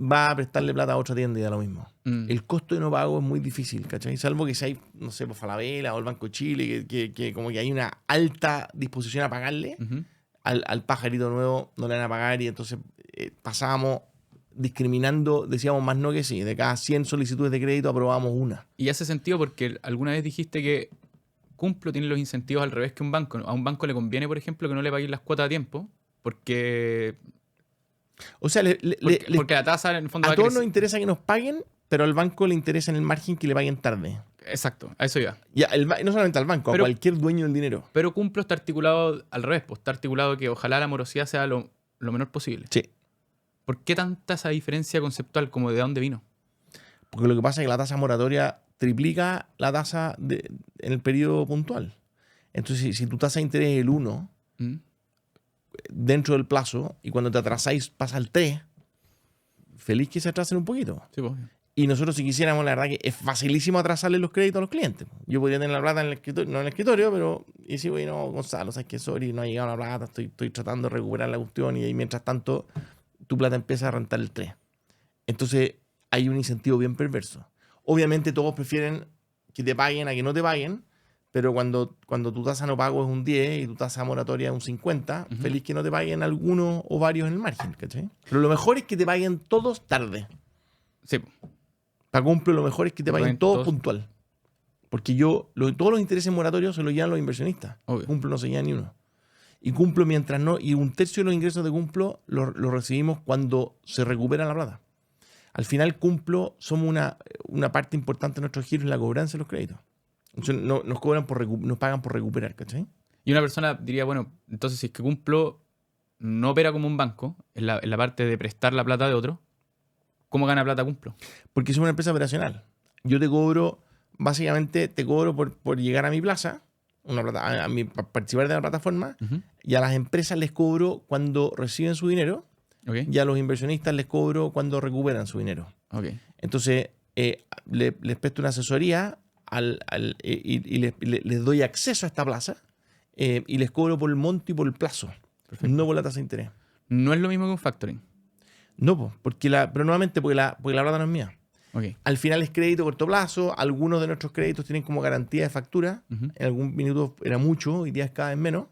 va a prestarle plata a otra tienda y da lo mismo. El costo de no pago es muy difícil, ¿cachai? Salvo que sea, no sé, pues Falabella o el Banco de Chile, que como que hay una alta disposición a pagarle, al pajarito nuevo no le van a pagar, y entonces pasábamos discriminando, decíamos más no que sí. De cada 100 solicitudes de crédito aprobábamos una. Y hace sentido porque alguna vez dijiste que Cumplo tiene los incentivos al revés que un banco. A un banco le conviene, por ejemplo, que no le paguen las cuotas a tiempo, porque... O sea, porque la tasa en el fondo a todos nos interesa que nos paguen, pero al banco le interesa en el margen que le paguen tarde. Exacto, a eso iba. Ya, no solamente al banco, a cualquier dueño del dinero. Pero Cumplo está articulado al revés, pues está articulado que ojalá la morosidad sea lo menor posible. Sí. ¿Por qué tanta esa diferencia conceptual, como de dónde vino? Porque lo que pasa es que la tasa moratoria triplica la tasa en el periodo puntual. Entonces, si tu tasa de interés es el 1, dentro del plazo, y cuando te atrasáis pasa al 3, feliz que se atrasen un poquito. Sí, pues. Y nosotros, si quisiéramos, la verdad que es facilísimo atrasarle los créditos a los clientes. Yo podría tener la plata en el escritorio, no en el escritorio, pero y si, bueno, Gonzalo, sabes que sorry, no ha llegado la plata, estoy tratando de recuperar la cuestión y ahí mientras tanto tu plata empieza a rentar el 3. Entonces hay un incentivo bien perverso. Obviamente todos prefieren que te paguen a que no te paguen, pero cuando tu tasa no pago es un 10 y tu tasa moratoria es un 50, feliz que no te paguen algunos o varios en el margen, ¿cachai? Pero lo mejor es que te paguen todos tarde. Sí. Para Cumplo lo mejor es que te paguen todos puntual. Porque todos los intereses moratorios se los llevan los inversionistas. Obvio. Cumplo no se lleva ni uno. Y Cumplo mientras no, y un tercio de los ingresos de Cumplo los recibimos cuando se recupera la plata. Al final Cumplo somos una parte importante de nuestro giro en la cobranza de los créditos. Entonces, nos pagan por recuperar, ¿cachai? Y una persona diría, bueno, entonces si es que Cumplo no opera como un banco, en la parte de prestar la plata de otro, ¿cómo gana plata Cumplo? Porque somos una empresa operacional. Yo básicamente te cobro por llegar a mi plaza, para participar de la plataforma, y a las empresas les cobro cuando reciben su dinero, y a los inversionistas les cobro cuando recuperan su dinero. Entonces, les presto una asesoría y les doy acceso a esta plaza y les cobro por el monto y por el plazo, no por la tasa de interés. No es lo mismo que un factoring. No, pero nuevamente porque la plata no es mía. Al final es crédito a corto plazo. Algunos de nuestros créditos tienen como garantía de factura. En algún minuto era mucho, hoy día es cada vez menos.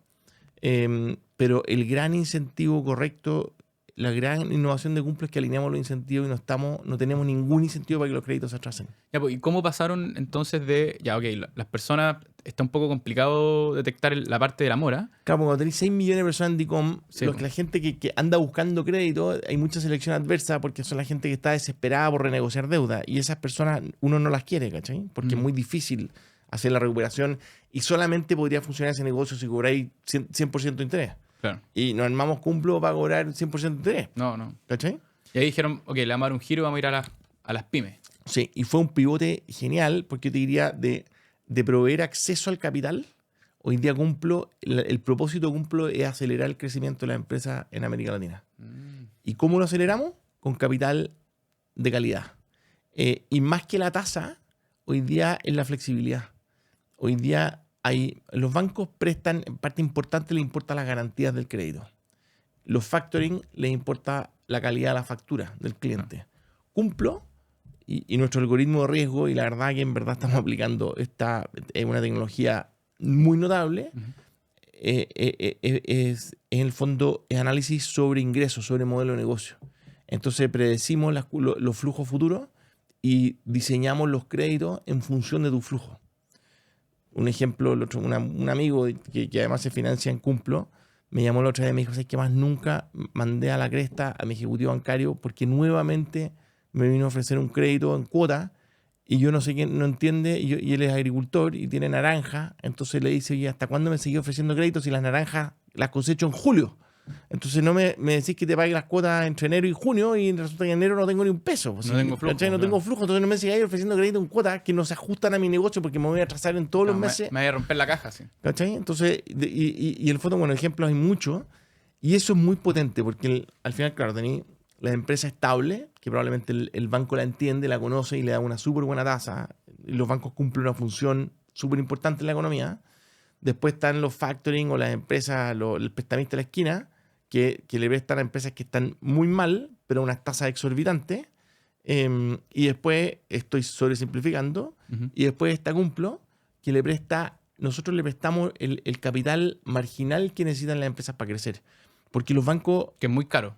Pero el gran incentivo correcto, la gran innovación de Cumplo es que alineamos los incentivos y no tenemos ningún incentivo para que los créditos se atrasen. Ya, pues, ¿y cómo pasaron entonces de... Ya, las personas... Está un poco complicado detectar la parte de la mora. Claro, cuando tenéis 6 millones de personas en DICOM, Sí, la gente que anda buscando crédito, hay mucha selección adversa porque son la gente que está desesperada por renegociar deuda. Y esas personas uno no las quiere, ¿cachai? Porque es muy difícil hacer la recuperación y solamente podría funcionar ese negocio si cobráis 100% de interés. Claro. Y nos armamos Cumplo para cobrar 100% de interés. No. ¿Cachai? Y ahí dijeron, le vamos a dar un giro y vamos a ir a las pymes. Sí, y fue un pivote genial porque yo te diría de proveer acceso al capital. Hoy día Cumplo, el propósito de Cumplo es acelerar el crecimiento de la empresa en América Latina. ¿Y cómo lo aceleramos? Con capital de calidad. Y más que la tasa, hoy día es la flexibilidad. Hoy día los bancos prestan, en parte importante les importa las garantías del crédito. Los factoring les importa la calidad de la factura del cliente. Cumplo y nuestro algoritmo de riesgo, y la verdad que en verdad estamos aplicando es una tecnología muy notable, en el fondo es análisis sobre ingresos, sobre modelo de negocio. Entonces predecimos los flujos futuros y diseñamos los créditos en función de tu flujo. Un ejemplo, un amigo que además se financia en Cumplo, me llamó la otra vez y me dijo, ¿sabes qué más? Nunca mandé a la cresta a mi ejecutivo bancario porque nuevamente me vino a ofrecer un crédito en cuota y yo no sé quién, no entiende, y él es agricultor y tiene naranja, entonces le dice, ¿y hasta cuándo me seguí ofreciendo créditos si las naranjas las cosecho en julio? Entonces no me decís que te pague las cuotas entre enero y junio y resulta que en enero no tengo ni un peso. No tengo flujo. No tengo flujo, entonces no me sigáis ofreciendo crédito en cuotas que no se ajustan a mi negocio porque me voy a atrasar en todos los meses. Me voy a romper la caja, sí. ¿Cachai? Entonces, y el fondo, bueno, ejemplos hay muchos y eso es muy potente porque al final, claro, tenéis la empresa estable, que probablemente el banco la entiende, la conoce y le da una súper buena tasa. Y los bancos cumplen una función súper importante en la economía. Después están los factoring o las empresas, el prestamista de la esquina, que le prestan a empresas que están muy mal, pero a unas tasas exorbitantes. Y después, estoy sobresimplificando, y después está Cumplo, que nosotros le prestamos el capital marginal que necesitan las empresas para crecer. Porque los bancos... Que es muy caro.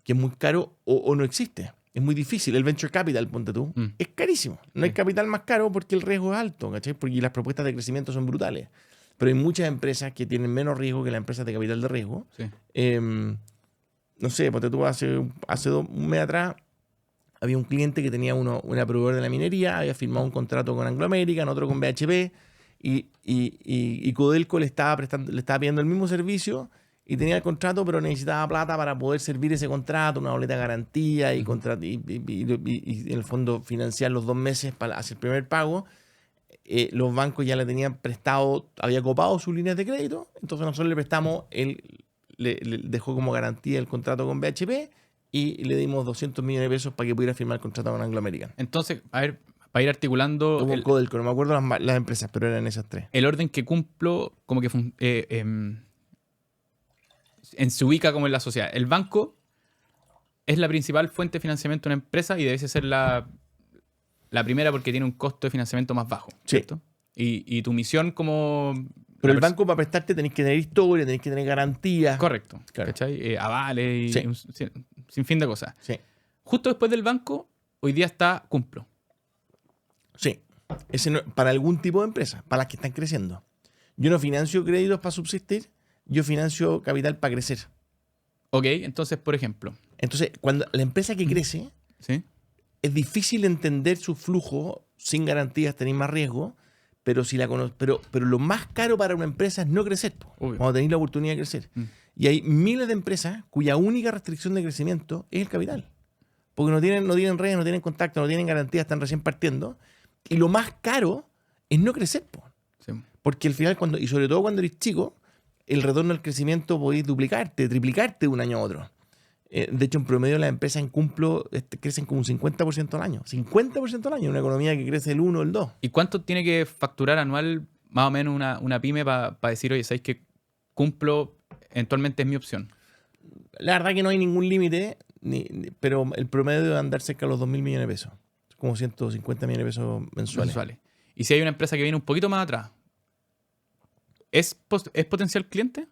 Que es muy caro o no existe. Es muy difícil. El venture capital, ponte tú, es carísimo. No hay capital más caro porque el riesgo es alto, ¿cachai? Porque las propuestas de crecimiento son brutales. Pero hay muchas empresas que tienen menos riesgo que las empresas de capital de riesgo. Sí. No sé, ponte tú, hace un mes atrás había un cliente que tenía una proveedor de la minería, había firmado un contrato con Anglo American, otro con BHP, y Codelco le estaba pidiendo el mismo servicio y tenía el contrato, pero necesitaba plata para poder servir ese contrato, una boleta de garantía y en el fondo financiar los 2 meses para hacer el primer pago. Los bancos ya le tenían prestado, había copado sus líneas de crédito, entonces nosotros le prestamos, le dejó como garantía el contrato con BHP y le dimos 200 millones de pesos para que pudiera firmar el contrato con Anglo American. Entonces, a ver, para ir articulando... Como Codelco, no me acuerdo las empresas, pero eran esas tres. El orden que Cumplo como que se ubica como en la sociedad. El banco es la principal fuente de financiamiento de una empresa y debe ser la primera porque tiene un costo de financiamiento más bajo, ¿cierto? Sí. Y tu misión como... Pero el banco para prestarte tenés que tener historia, tenés que tener garantías. Correcto. Claro. ¿Cachai? Avales y un sinfín de cosas. Sí. Justo después del banco, hoy día está Cumplo. Sí. Para algún tipo de empresa, para las que están creciendo. Yo no financio créditos para subsistir, yo financio capital para crecer. Ok, entonces, por ejemplo. Entonces, cuando la empresa que crece, ¿sí? Es difícil entender su flujo sin garantías, tenéis más riesgo, pero lo más caro para una empresa es no crecer, cuando tenéis la oportunidad de crecer. Y hay miles de empresas cuya única restricción de crecimiento es el capital. Porque no tienen redes, no tienen contacto, no tienen garantías, están recién partiendo. Y lo más caro es no crecer. Sí. Porque al final, y sobre todo cuando eres chico, el retorno al crecimiento podéis duplicarte, triplicarte de un año a otro. De hecho, en promedio las empresas en Cumplo crecen como un 50% al año. 50% al año, una economía que crece el 1 o el 2. ¿Y cuánto tiene que facturar anual más o menos una pyme para decir, oye, ¿sabéis que Cumplo eventualmente es mi opción? La verdad que no hay ningún límite, pero el promedio debe andar cerca de los 2.000 millones de pesos. Como 150 millones de pesos mensuales. Y si hay una empresa que viene un poquito más atrás, ¿es potencial cliente?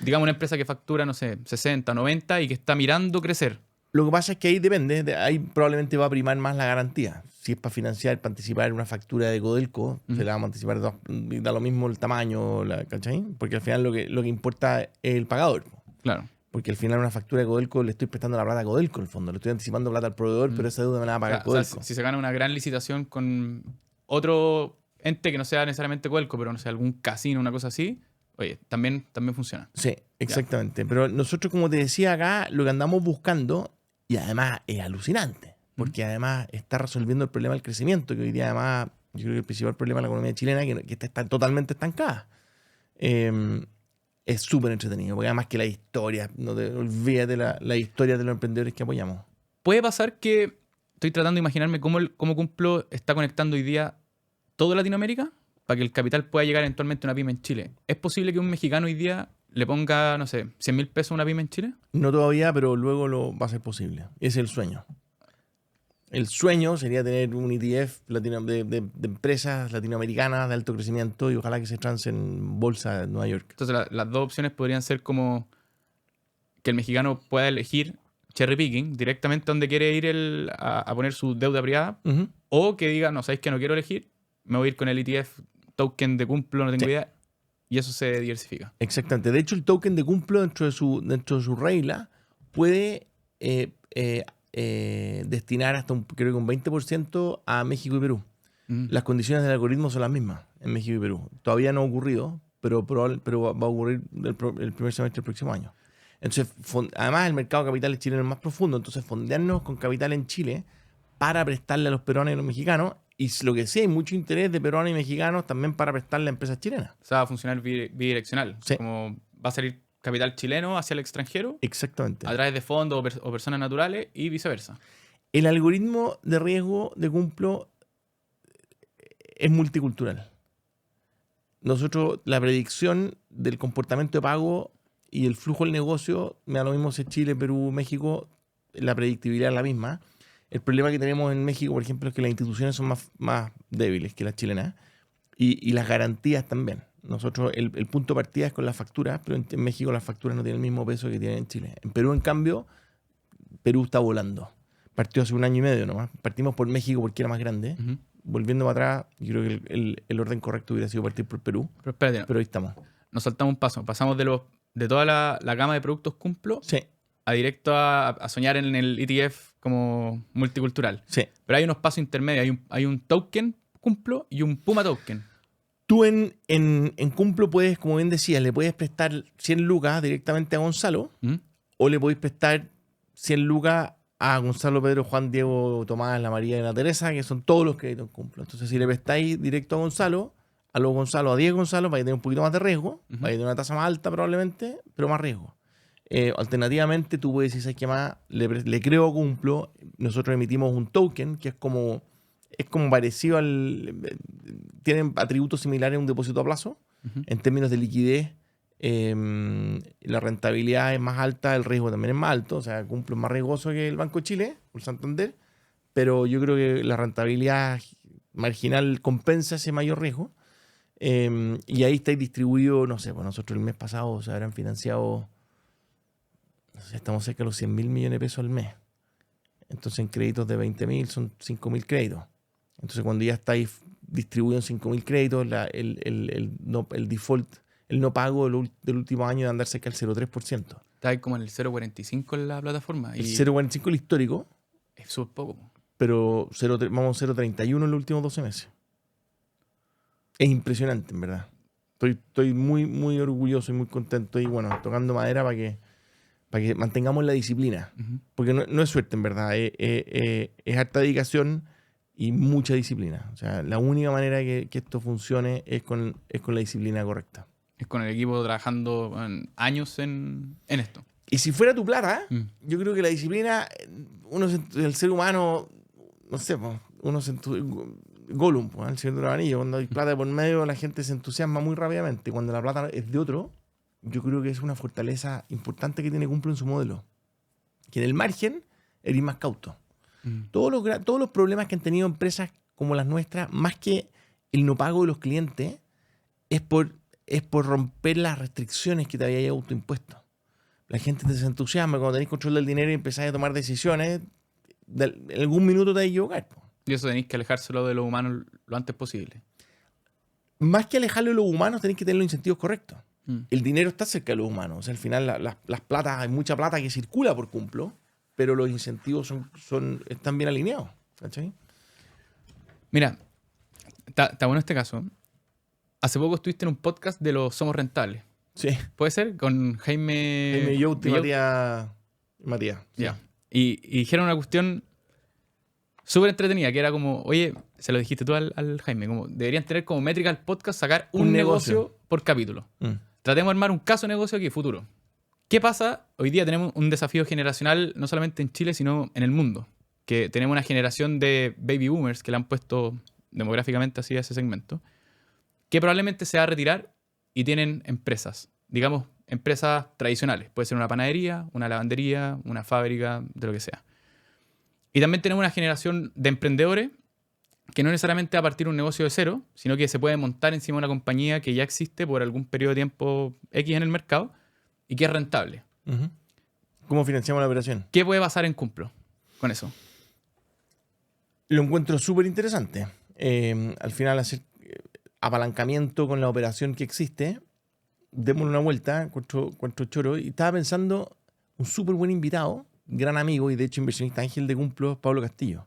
Digamos una empresa que factura, no sé, 60, 90 y que está mirando crecer. Lo que pasa es que ahí depende, ahí probablemente va a primar más la garantía. Si es para financiar, para anticipar una factura de Codelco, se la vamos a anticipar, da lo mismo el tamaño, ¿cachai? Porque al final lo que importa es el pagador. Claro. Porque al final una factura de Codelco le estoy prestando la plata a Codelco, en el fondo. Le estoy anticipando plata al proveedor, pero esa deuda me la va a pagar Codelco. O sea, si se gana una gran licitación con otro ente que no sea necesariamente Codelco, pero no sé, algún casino, una cosa así, oye, también funciona. Sí, exactamente. Ya. Pero nosotros, como te decía acá, lo que andamos buscando, y además es alucinante, porque además está resolviendo el problema del crecimiento, que hoy día además, yo creo que el principal problema de la economía chilena es que está totalmente estancada. Es súper entretenido, porque además que la historia, no te olvídate la historia de los emprendedores que apoyamos. Puede pasar que, estoy tratando de imaginarme cómo Cumplo está conectando hoy día toda Latinoamérica para que el capital pueda llegar eventualmente a una pyme en Chile. ¿Es posible que un mexicano hoy día le ponga, no sé, 100.000 pesos a una pyme en Chile? No todavía, pero luego va a ser posible. Ese es el sueño. El sueño sería tener un ETF de empresas latinoamericanas de alto crecimiento y ojalá que se trance en bolsa de Nueva York. Entonces las dos opciones podrían ser como que el mexicano pueda elegir cherry picking directamente donde quiere ir a poner su deuda privada, o que diga, no, ¿sabéis que no quiero elegir? Me voy a ir con el ETF token de Cumplo, no tengo idea, y eso se diversifica. Exactamente. De hecho, el token de Cumplo dentro de su regla puede destinar hasta creo que un 20% a México y Perú. Las condiciones del algoritmo son las mismas en México y Perú. Todavía no ha ocurrido, pero va a ocurrir el primer semestre del próximo año. Entonces, además el mercado de capitales chileno es más profundo, entonces fondearnos con capital en Chile para prestarle a los peruanos y a los mexicanos, y lo que sí hay mucho interés de peruanos y mexicanos también para prestarle a empresas chilenas. O sea, va a funcionar bidireccional. Sí. Como va a salir capital chileno hacia el extranjero. Exactamente. A través de fondos o personas naturales y viceversa. El algoritmo de riesgo de Cumplo es multicultural. Nosotros, la predicción del comportamiento de pago y el flujo del negocio, me da lo mismo si es Chile, Perú, México, la predictibilidad es la misma. El problema que tenemos en México, por ejemplo, es que las instituciones son más débiles que las chilenas y las garantías también. Nosotros, el punto de partida es con las facturas, pero en México las facturas no tienen el mismo peso que tienen en Chile. En Perú, en cambio, Perú está volando. Partió hace un año y medio nomás. Partimos por México porque era más grande. Volviendo para atrás, yo creo que el orden correcto hubiera sido partir por Perú. Pero espérate, pero ahí estamos. Nos saltamos un paso. Pasamos de toda la gama de productos Cumplo a directo a soñar en el ETF como multicultural. Sí. Pero hay unos pasos intermedios. Hay un token Cumplo y un Puma token. Tú en Cumplo puedes, como bien decías, le puedes prestar 100 lucas directamente a Gonzalo o le podéis prestar 100 lucas a Gonzalo, Pedro, Juan, Diego, Tomás, la María y la Teresa, que son todos los créditos en Cumplo. Entonces, si le prestáis directo a Gonzalo, a 10 Gonzalo, vais a tener un poquito más de riesgo, vais a tener una tasa más alta probablemente, pero más riesgo. Alternativamente, tú puedes decir, ¿sabes qué más? Le creo a Cumplo. Nosotros emitimos un token que es como parecido tienen atributos similares a un depósito a plazo. En términos de liquidez, la rentabilidad es más alta, el riesgo también es más alto. O sea, Cumplo es más riesgoso que el Banco de Chile, el Santander. Pero yo creo que la rentabilidad marginal compensa ese mayor riesgo. Y ahí está distribuido, no sé, pues nosotros el mes pasado se habrán financiado, no sé, estamos cerca de los 100.000 millones de pesos al mes. Entonces en créditos de 20.000 son 5.000 créditos. Entonces cuando ya estáis distribuido en 5.000 créditos, el default, el no pago del último año de andar cerca del 0,3%. Está ahí como en el 0,45 en la plataforma. El 0,45 el histórico. Es súper poco. Pero vamos a 0,31 en los últimos 12 meses. Es impresionante, en verdad. Estoy muy, muy orgulloso y muy contento. Y bueno, tocando madera para que mantengamos la disciplina. Porque no es suerte, en verdad. Es harta dedicación y mucha disciplina. O sea, la única manera que esto funcione es con la disciplina correcta. Es con el equipo trabajando años en esto. Y si fuera tu plata, yo creo que la disciplina, el ser humano, no sé, Gollum, el Señor de los Anillos, cuando hay plata por medio, la gente se entusiasma muy rápidamente. Cuando la plata es de otro, yo creo que es una fortaleza importante que tiene Cumplo en su modelo. Que en el margen eres más cauto. Todos los problemas que han tenido empresas como las nuestras, más que el no pago de los clientes, es por romper las restricciones que te había autoimpuesto. La gente te entusiasma cuando tenés control del dinero y empezás a tomar decisiones. En algún minuto te vas a equivocar. Y eso tenéis que alejárselo de lo humano lo antes posible. Más que alejarlo de los humanos, tenéis que tener los incentivos correctos. El dinero está cerca de los humanos. O sea, al final las platas, hay mucha plata que circula por Cumplo, pero los incentivos están bien alineados. ¿Cachai? Mira, está bueno este caso. Hace poco estuviste en un podcast de los Somos Rentables. Sí. ¿Puede ser? Con Jaime Youti, Matías. Ya. Y dijeron una cuestión súper entretenida, que era como, oye, se lo dijiste tú al Jaime, como deberían tener como métrica al podcast sacar un negocio por capítulo. Tratemos de armar un caso de negocio aquí, futuro. ¿Qué pasa? Hoy día tenemos un desafío generacional, no solamente en Chile, sino en el mundo. Que tenemos una generación de baby boomers que le han puesto demográficamente así a ese segmento, que probablemente se va a retirar y tienen empresas, digamos, empresas tradicionales. Puede ser una panadería, una lavandería, una fábrica, de lo que sea. Y también tenemos una generación de emprendedores que no necesariamente va a partir un negocio de cero, sino que se puede montar encima de una compañía que ya existe por algún periodo de tiempo X en el mercado y que es rentable. ¿Cómo financiamos la operación? ¿Qué puede pasar en Cumplo con eso? Lo encuentro súper interesante. Al final, hacer apalancamiento con la operación que existe, démosle una vuelta, encuentro choro. Y estaba pensando, un súper buen invitado, gran amigo y de hecho inversionista ángel de Cumplo, Pablo Castillo.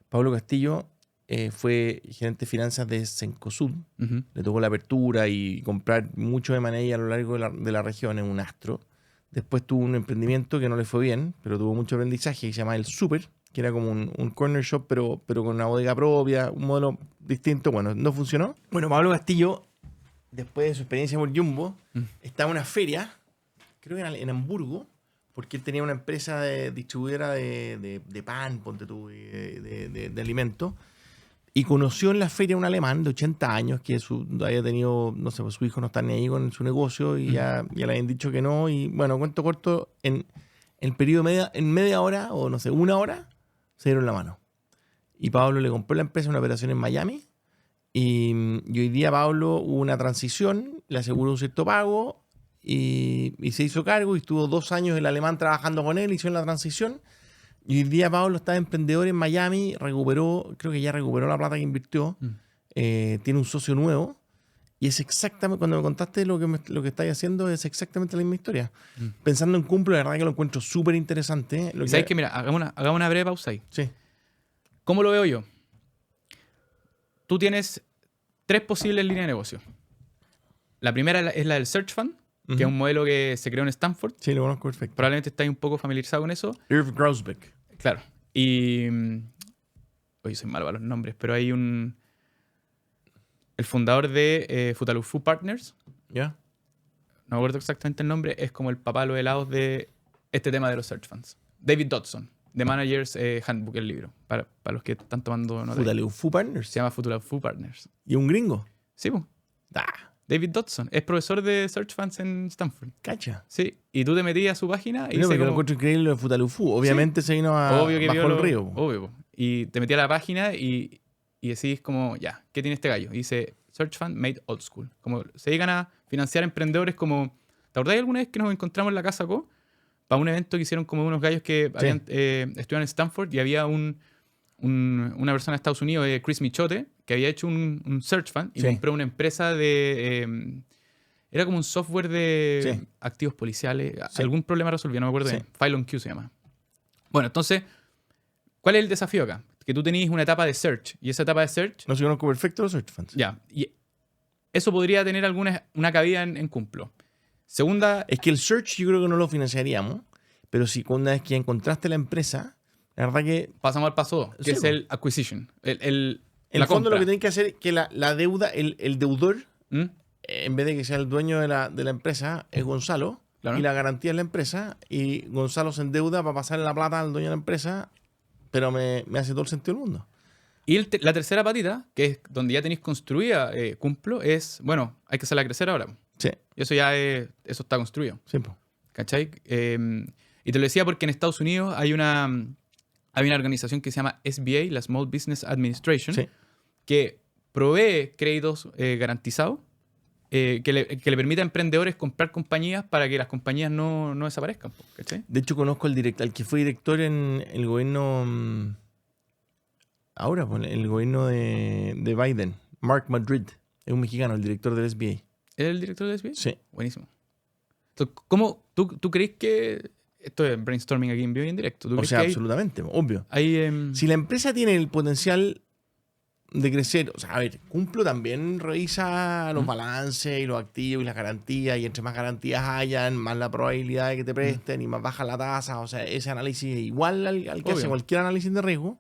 Pablo Castillo fue gerente de finanzas de Cencosud. Le tocó la apertura y comprar mucho M&A a lo largo de la región, en un astro. Después tuvo un emprendimiento que no le fue bien, pero tuvo mucho aprendizaje, que se llama El Super, que era como un corner shop, pero con una bodega propia, un modelo distinto. Bueno, no funcionó. Bueno, Pablo Castillo, después de su experiencia por Jumbo, estaba en una feria, creo que era en Hamburgo, porque él tenía una empresa distribuidora de pan, ponte tú, de alimentos, y conoció en la feria un alemán de 80 años que había tenido, no sé, pues su hijo no está ni ahí con su negocio y ya le habían dicho que no. Y bueno, cuento corto, en media hora, o no sé, una hora, se dieron la mano. Y Pablo le compró la empresa, una operación en Miami, y hoy día Pablo hubo una transición, le aseguró un cierto pago, y se hizo cargo y estuvo 2 años el alemán trabajando con él, hizo la transición. Y hoy día Pablo está emprendedor en Miami, creo que ya recuperó la plata que invirtió, tiene un socio nuevo, y es exactamente, cuando me contaste lo que estáis haciendo, es exactamente la misma historia. Pensando en Cumplo, la verdad que lo encuentro súper interesante. ¿Sabes qué? Mira, hagamos una breve pausa ahí. Sí. ¿Cómo lo veo yo? Tú tienes 3 posibles líneas de negocio. La primera es la del Search Fund, que es un modelo que se creó en Stanford. Sí, lo conozco perfecto. Probablemente estáis un poco familiarizado con eso. Irv Grousbeck. Claro. Y... Oye, soy malo para los nombres, pero hay el fundador de Futalofu Partners. ¿Ya? no me acuerdo exactamente el nombre, es como el papá de los helados de este tema de los search funds. David Dodson, The Manager's Handbook, el libro, para los que están tomando nota. Futaleufu Partners. Se llama Futaleufu Partners. ¿Y un gringo? Sí, pues. David Dodson es profesor de search funds en Stanford. Cacha. Sí, y tú te metías a su página y No, porque como... lo encuentro increíble lo de Futaleufu. Obviamente se vino bajo el río. Obvio. Po. Y te metías a la página y decís como, ya, ¿qué tiene este gallo? Y dice, Search Fund Made Old School. Como se dedican a financiar emprendedores como... ¿Te acordás alguna vez que nos encontramos en la Casa Co? Para un evento que hicieron como unos gallos que habían estudiado en Stanford y había una persona de Estados Unidos, Chris Michote, que había hecho un search fund y compró una empresa de... era como un software de activos policiales. Algún problema resolvió, no me acuerdo bien. FileOnQ se llama. Bueno, entonces, ¿cuál es el desafío acá? Que tú tenías una etapa de search y esa etapa de search... No se conozco perfecto los search funds. Ya, y eso podría tener una cabida en Cumplo. Segunda... Es que el search yo creo que no lo financiaríamos, pero si una vez que encontraste la empresa, la verdad que... Pasamos al paso 2, que es el acquisition. En el fondo lo que tenés que hacer es que la deuda, el deudor, en vez de que sea el dueño de la empresa, es Gonzalo, claro. Y la garantía es la empresa, y Gonzalo se endeuda para pasarle la plata al dueño de la empresa, pero me hace todo el sentido del mundo. Y la tercera patita, que es donde ya tenéis construida Cumplo, es, bueno, hay que hacerla crecer ahora. Sí. Y eso ya eso está construido. Sí, po. ¿Cachai? Y te lo decía porque en Estados Unidos hay una organización que se llama SBA, la Small Business Administration, que provee créditos garantizados que le permite a emprendedores comprar compañías para que las compañías no desaparezcan. ¿Cachai? De hecho, conozco al que fue director en el gobierno... Ahora, pues, el gobierno de Biden, Mark Madrid. Es un mexicano, el director del SBA. ¿Es el director del SBA? Sí. Buenísimo. Entonces, ¿cómo tú crees que... Esto es brainstorming aquí en vivo y en directo. O sea, absolutamente, obvio. Si la empresa tiene el potencial de crecer, o sea, a ver, Cumplo también revisa los balances y los activos y las garantías, y entre más garantías hayan, más la probabilidad de que te presten y más baja la tasa. O sea, ese análisis es igual al que hace cualquier análisis de riesgo,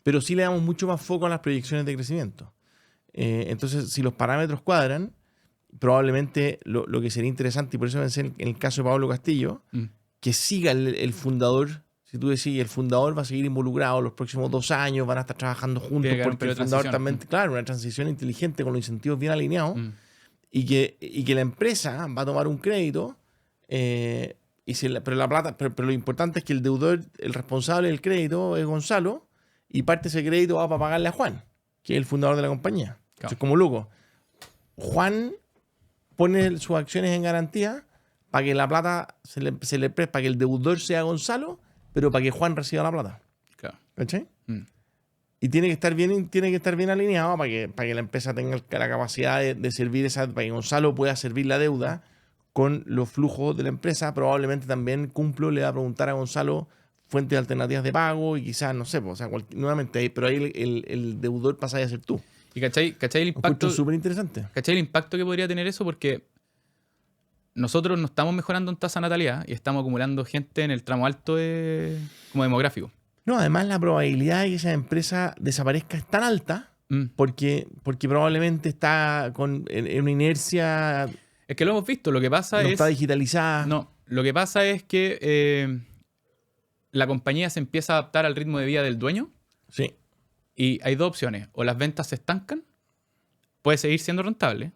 pero sí le damos mucho más foco a las proyecciones de crecimiento. Entonces, si los parámetros cuadran, probablemente lo que sería interesante, y por eso pensé en el caso de Pablo Castillo, que siga el fundador. Si tú decís, el fundador va a seguir involucrado los próximos 2 años, van a estar trabajando juntos, porque el fundador también, claro, una transición inteligente con los incentivos bien alineados, y que la empresa va a tomar un crédito, pero la plata, pero lo importante es que el deudor, el responsable del crédito es Gonzalo, y parte de ese crédito va para pagarle a Juan, que es el fundador de la compañía. Claro. Entonces, como loco, Juan pone sus acciones en garantía para que la plata se le preste, para que el deudor sea Gonzalo, pero para que Juan reciba la plata. Claro. ¿Cachai? Y tiene que estar bien alineado para que la empresa tenga la capacidad de servir para que Gonzalo pueda servir la deuda con los flujos de la empresa. Probablemente también Cumplo le va a preguntar a Gonzalo fuentes alternativas de pago y quizás, no sé, o sea, nuevamente, pero ahí el deudor pasa a ser tú. ¿Y cachai el impacto? Es súper interesante. ¿Cachai el impacto que podría tener eso? Porque nosotros no estamos mejorando en tasa de natalidad y estamos acumulando gente en el tramo alto como demográfico. No, además la probabilidad de que esa empresa desaparezca es tan alta porque probablemente está en una inercia... Es que lo hemos visto, lo que pasa no está digitalizada. No, lo que pasa es que la compañía se empieza a adaptar al ritmo de vida del dueño. Sí. Y hay 2 opciones. O las ventas se estancan, puede seguir siendo rentable,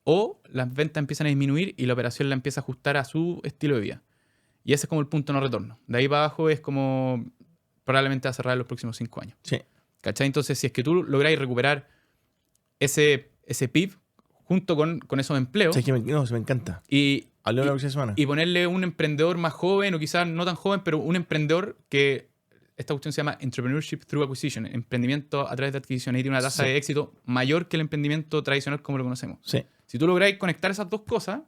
o las ventas empiezan a disminuir y la operación la empieza a ajustar a su estilo de vida. Y ese es como el punto de no retorno. De ahí para abajo es como probablemente va a cerrar en los próximos 5 años. Sí. ¿Cachai? Entonces, si es que tú lográis recuperar ese PIB junto con esos empleos... Sí, se me encanta. Y ponerle un emprendedor más joven, o quizás no tan joven, pero un emprendedor que... Esta cuestión se llama Entrepreneurship Through Acquisition, emprendimiento a través de adquisición. Y tiene una tasa de éxito mayor que el emprendimiento tradicional como lo conocemos. Sí. Si tú lográis conectar esas 2 cosas,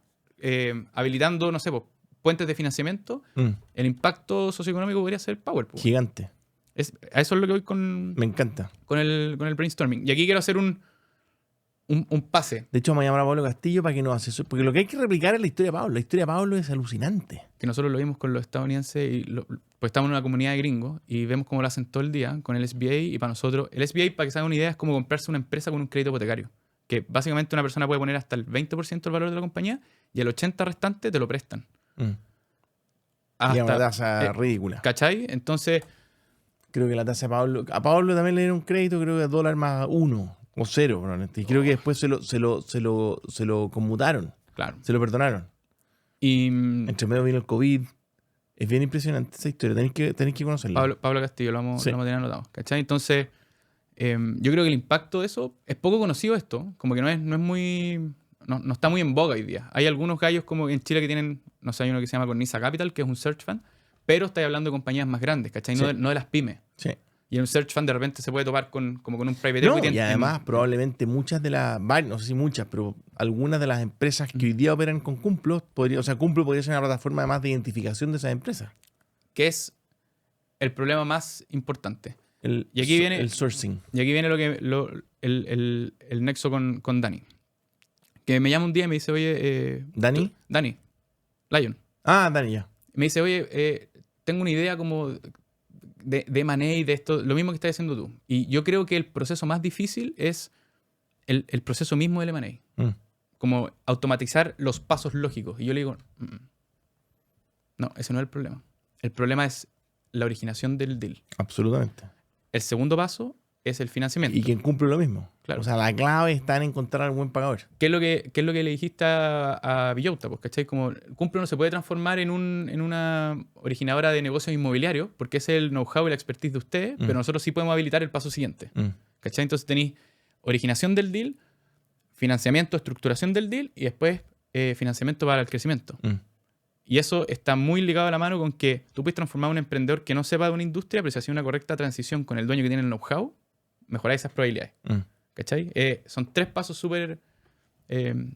habilitando, no sé, puentes de financiamiento, el impacto socioeconómico podría ser power. Gigante. A eso es lo que voy con... Me encanta. Con el brainstorming. Y aquí quiero hacer un pase. De hecho, vamos a llamar a Pablo Castillo para que nos asesore. Porque lo que hay que replicar es la historia de Pablo. La historia de Pablo es alucinante. Que nosotros lo vimos con los estadounidenses y pues estamos en una comunidad de gringos y vemos cómo lo hacen todo el día con el SBA. Y para nosotros, el SBA, para que se hagan una idea, es como comprarse una empresa con un crédito hipotecario. que básicamente una persona puede poner hasta el 20% del valor de la compañía y el 80% restante te lo prestan. Y una tasa ridícula. ¿Cachai? Entonces... Creo que la tasa a Pablo también le dieron un crédito, creo que $1 más 1 o 0, probablemente. Y creo que después se lo conmutaron. Claro. Se lo perdonaron. Y entre medio vino el COVID. Es bien impresionante esa historia. Tenéis que conocerla. Pablo Castillo, lo vamos a tener anotado. ¿Cachai? Entonces, yo creo que el impacto de eso es poco conocido esto. Como que no es muy... No está muy en boga hoy día. Hay algunos gallos como en Chile que tienen... No sé, hay uno que se llama Cornisa Capital, que es un search fund. Pero estáis hablando de compañías más grandes, ¿cachai? No de las pymes. Sí. Y en un search fund de repente se puede topar como con un private equity. Y además, probablemente muchas de las... No sé si muchas, pero algunas de las empresas que hoy día operan con Cumplo, Cumplo podría ser una plataforma además de identificación de esas empresas. Que es el problema más importante. Y aquí viene el sourcing. Y aquí viene el nexo con Dani. Que me llama un día y me dice, oye... ¿Dani? Dani. Lion. Ah, Dani, ya. Me dice, oye, tengo una idea como de M&A, de esto, lo mismo que estás diciendo tú. Y yo creo que el proceso más difícil es el proceso mismo del M&A. Como automatizar los pasos lógicos. Y yo le digo, no, ese no es el problema. El problema es la originación del deal. Absolutamente. El segundo paso es el financiamiento. Y quien cumple lo mismo. Claro. O sea, la clave está en encontrar al buen pagador. ¿Qué es lo que le dijiste a Villota? Pues, ¿cachai? Como Cumple no se puede transformar en una originadora de negocios inmobiliarios porque ese es el know-how y la expertise de ustedes, pero nosotros sí podemos habilitar el paso siguiente. ¿Cachai? Entonces tenéis originación del deal, financiamiento, estructuración del deal y después financiamiento para el crecimiento. Y eso está muy ligado a la mano con que tú puedes transformar a un emprendedor que no sepa de una industria, pero si hace una correcta transición con el dueño que tiene el know-how, mejoráis esas probabilidades. ¿Cachai? Son 3 pasos súper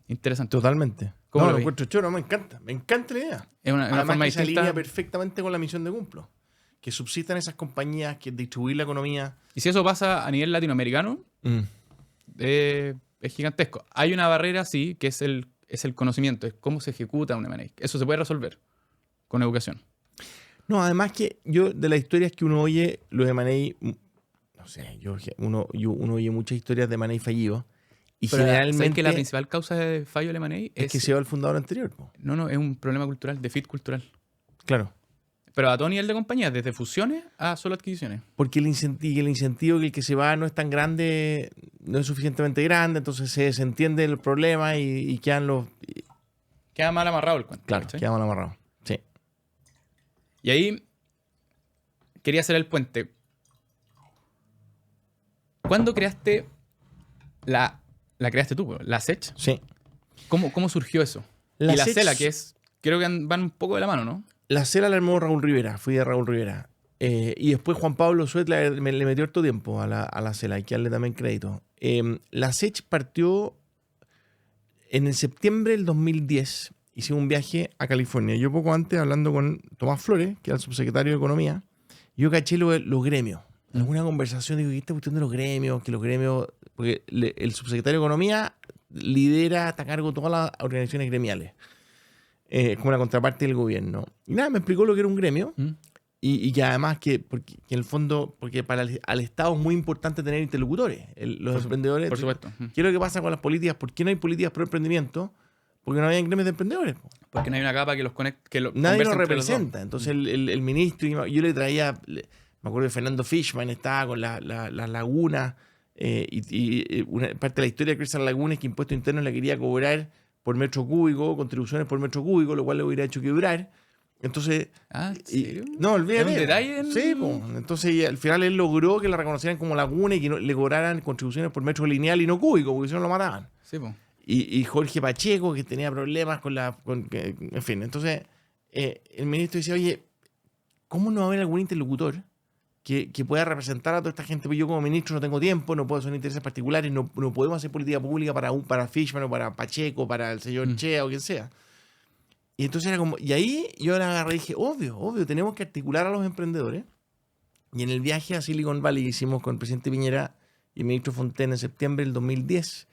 interesantes. Totalmente. No, lo encuentro choro, me encanta. Me encanta la idea. Es una forma que distinta. se alinea perfectamente con la misión de Cumplo. Que subsistan esas compañías, que distribuir la economía. Y si eso pasa a nivel latinoamericano, es gigantesco. Hay una barrera, sí, que es el conocimiento, es cómo se ejecuta un M&A. Eso se puede resolver con educación. No, además que yo, de las historias que uno oye, los M&A... No sé, uno oye muchas historias de M&A fallidos. Y pero generalmente... ¿sabes que la principal causa de fallo del M&A es que se va el fundador anterior? No, es un problema cultural, de fit cultural. Claro. Pero a todo nivel de compañía, desde fusiones a solo adquisiciones. Porque el incentivo que el que se va no es tan grande, no es suficientemente grande, entonces se desentiende el problema y quedan los... Queda mal amarrado el cuento. Claro, queda mal amarrado. Sí. Y ahí quería hacer el puente. ¿Cuándo creaste la creaste tú, la SECH? Sí. ¿Cómo surgió eso? Y la CELA, que es... Creo que van un poco de la mano, ¿no? La CELA la armó Raúl Rivera. Fui de Raúl Rivera. Y después Juan Pablo Suet le metió harto tiempo a la CELA. Hay que darle también crédito. La SECH partió en el septiembre del 2010. Hicimos un viaje a California. Yo poco antes, hablando con Tomás Flores, que era el subsecretario de Economía, yo caché los gremios. En alguna conversación digo, ¿qué esta cuestión de los gremios? Que los gremios... Porque el subsecretario de Economía lidera, está a cargo de todas las organizaciones gremiales. Como la contraparte del gobierno. Y nada, me explicó lo que era un gremio. Y que además porque en el fondo, porque para al Estado es muy importante tener interlocutores. Los emprendedores. Por supuesto. ¿Qué es lo que pasa con las políticas? ¿Por qué no hay políticas pro emprendimiento? Porque no había gremios de emprendedores. Porque no hay una capa que los conecte. Nadie los representa. Entonces el ministro, yo le traía, me acuerdo de Fernando Fishman, estaba con las lagunas. Y una parte de la historia de Crescent Laguna es que Impuesto Interno le quería cobrar por metro cúbico, contribuciones por metro cúbico, lo cual le hubiera hecho quebrar. Entonces... ¿En serio? No, olvídate. ¿Es un detalle? Sí, pues. Entonces al final él logró que la reconocieran como laguna y que le cobraran contribuciones por metro lineal y no cúbico, porque si no lo mataban. Sí, pues. Y Jorge Pacheco, que tenía problemas en fin, entonces el ministro decía, oye, ¿cómo no va a haber algún interlocutor que pueda representar a toda esta gente? Pues yo como ministro no tengo tiempo, no puedo hacer intereses particulares, no podemos hacer política pública para Fishman o para Pacheco, para el señor Chea o quien sea. Y entonces era como... Y ahí yo la agarré y dije, obvio, tenemos que articular a los emprendedores. Y en el viaje a Silicon Valley que hicimos con el presidente Piñera y el ministro Fontaine en septiembre del 2010,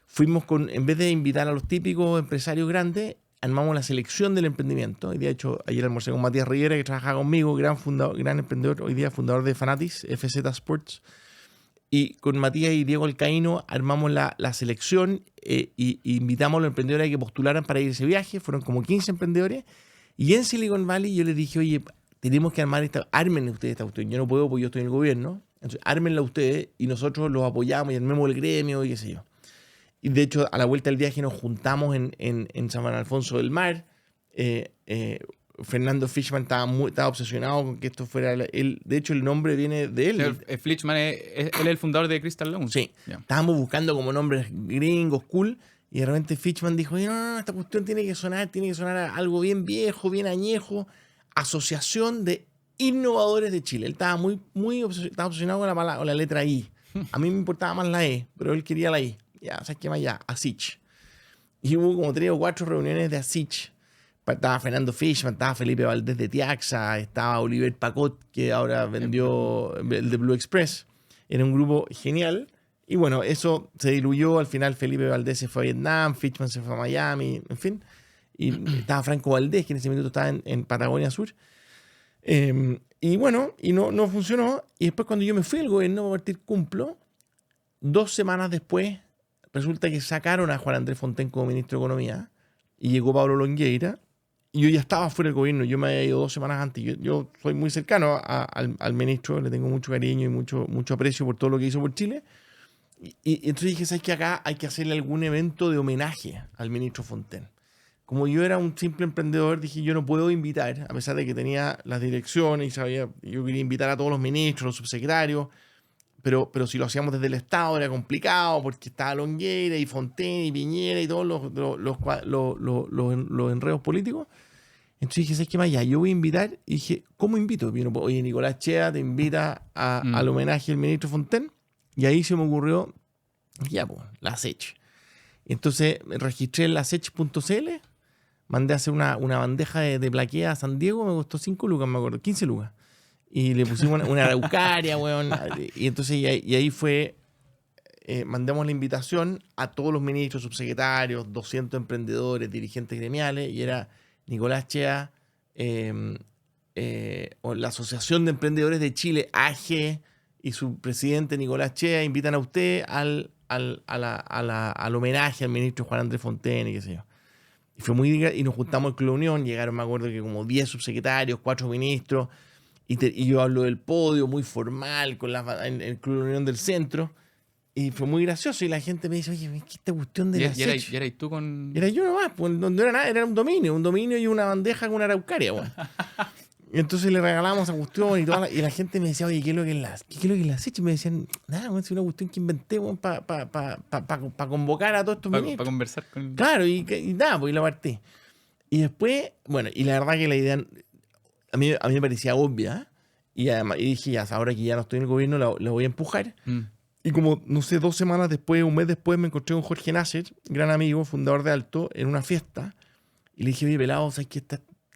fuimos en vez de invitar a los típicos empresarios grandes, armamos la selección del emprendimiento. Y de hecho, ayer almorcé con Matías Rivera, que trabaja conmigo, gran emprendedor, hoy día fundador de Fanatis, FZ Sports. Y con Matías y Diego Alcaíno armamos la selección y invitamos a los emprendedores a que postularan para ir a ese viaje. Fueron como 15 emprendedores. Y en Silicon Valley yo les dije, oye, tenemos que armar armen ustedes esta cuestión. Yo no puedo porque yo estoy en el gobierno. Entonces, ármenla ustedes y nosotros los apoyamos y armemos el gremio y qué sé yo. Y de hecho, a la vuelta del viaje nos juntamos en San Alfonso del Mar. Fernando Fishman estaba obsesionado con que esto fuera él. De hecho, el nombre viene de él. Fishman él es el fundador de Crystal Loans. Sí. Yeah. Estábamos buscando como nombres gringos, cool. Y de repente Fishman dijo, no, esta cuestión tiene que sonar a algo bien viejo, bien añejo. Asociación de Innovadores de Chile. Él estaba muy obsesionado con la letra I. A mí me importaba más la E, pero él quería la I. Ya, ¿sabes qué más? Ya, ASICH. Y hubo como 3 o 4 reuniones de ASICH. Estaba Fernando Fishman, estaba Felipe Valdés de Tiaxa, estaba Oliver Pacot, que ahora vendió el de Blue Express. Era un grupo genial. Y bueno, eso se diluyó. Al final Felipe Valdés se fue a Vietnam, Fishman se fue a Miami, en fin. Y estaba Franco Valdés, que en ese minuto estaba en Patagonia Sur. Y bueno, y no funcionó. Y después cuando yo me fui al gobierno para partir Cumplo, 2 semanas después, resulta que sacaron a Juan Andrés Fontaine como ministro de Economía y llegó Pablo Longueira. Y yo ya estaba fuera del gobierno, yo me había ido 2 semanas antes. Yo soy muy cercano al ministro, le tengo mucho cariño y mucho aprecio por todo lo que hizo por Chile. Y entonces dije, ¿sabes qué? Acá hay que hacerle algún evento de homenaje al ministro Fontaine. Como yo era un simple emprendedor, dije, yo no puedo invitar, a pesar de que tenía las direcciones y yo quería invitar a todos los ministros, los subsecretarios, pero si lo hacíamos desde el Estado era complicado porque estaba Longueira y Fontaine y Piñera y todos los enredos políticos. Entonces dije, ¿sabes qué más? Ya, yo voy a invitar. Y dije, ¿cómo invito? Oye, Nicolás Chea te invita al homenaje al ministro Fontaine. Y ahí se me ocurrió, ya, pues, la SECH. Entonces me registré en la sech.cl, mandé a hacer una bandeja de plaquea a San Diego, me costó 5 lucas, me acuerdo, 15 lucas. Y le pusimos una araucaria, weón. Y entonces, y ahí fue, mandamos la invitación a todos los ministros, subsecretarios, 200 emprendedores, dirigentes gremiales, y era Nicolás Chea, o la Asociación de Emprendedores de Chile, AG, y su presidente Nicolás Chea invitan a usted al homenaje al ministro Juan Andrés Fontaine y qué sé yo. Y fue y nos juntamos en Club Unión, llegaron, me acuerdo que como 10 subsecretarios, 4 ministros, y yo hablo del podio muy formal en el Club Unión del Centro, y fue muy gracioso, y la gente me dice, oye, ¿qué esta cuestión de la SECH? ¿Y eras tú con...? Era yo nomás, pues no era nada, era un dominio y una bandeja con una araucaria, bueno. Y entonces le regalamos a cuestión y la gente me decía, oye, ¿qué es lo que es la SECH? Y me decían, nada, es una cuestión que inventé para convocar a todos estos ministros. Para conversar con... Claro, y nada, pues y la partí. Y después, bueno, y la verdad que la idea a mí me parecía obvia. Y además, y dije, ya, ahora que ya no estoy en el gobierno, la voy a empujar. Y como, no sé, 2 semanas después, un mes después, me encontré con Jorge Nasser, gran amigo, fundador de Alto, en una fiesta. Y le dije, oye, pelado, ¿sabes qué?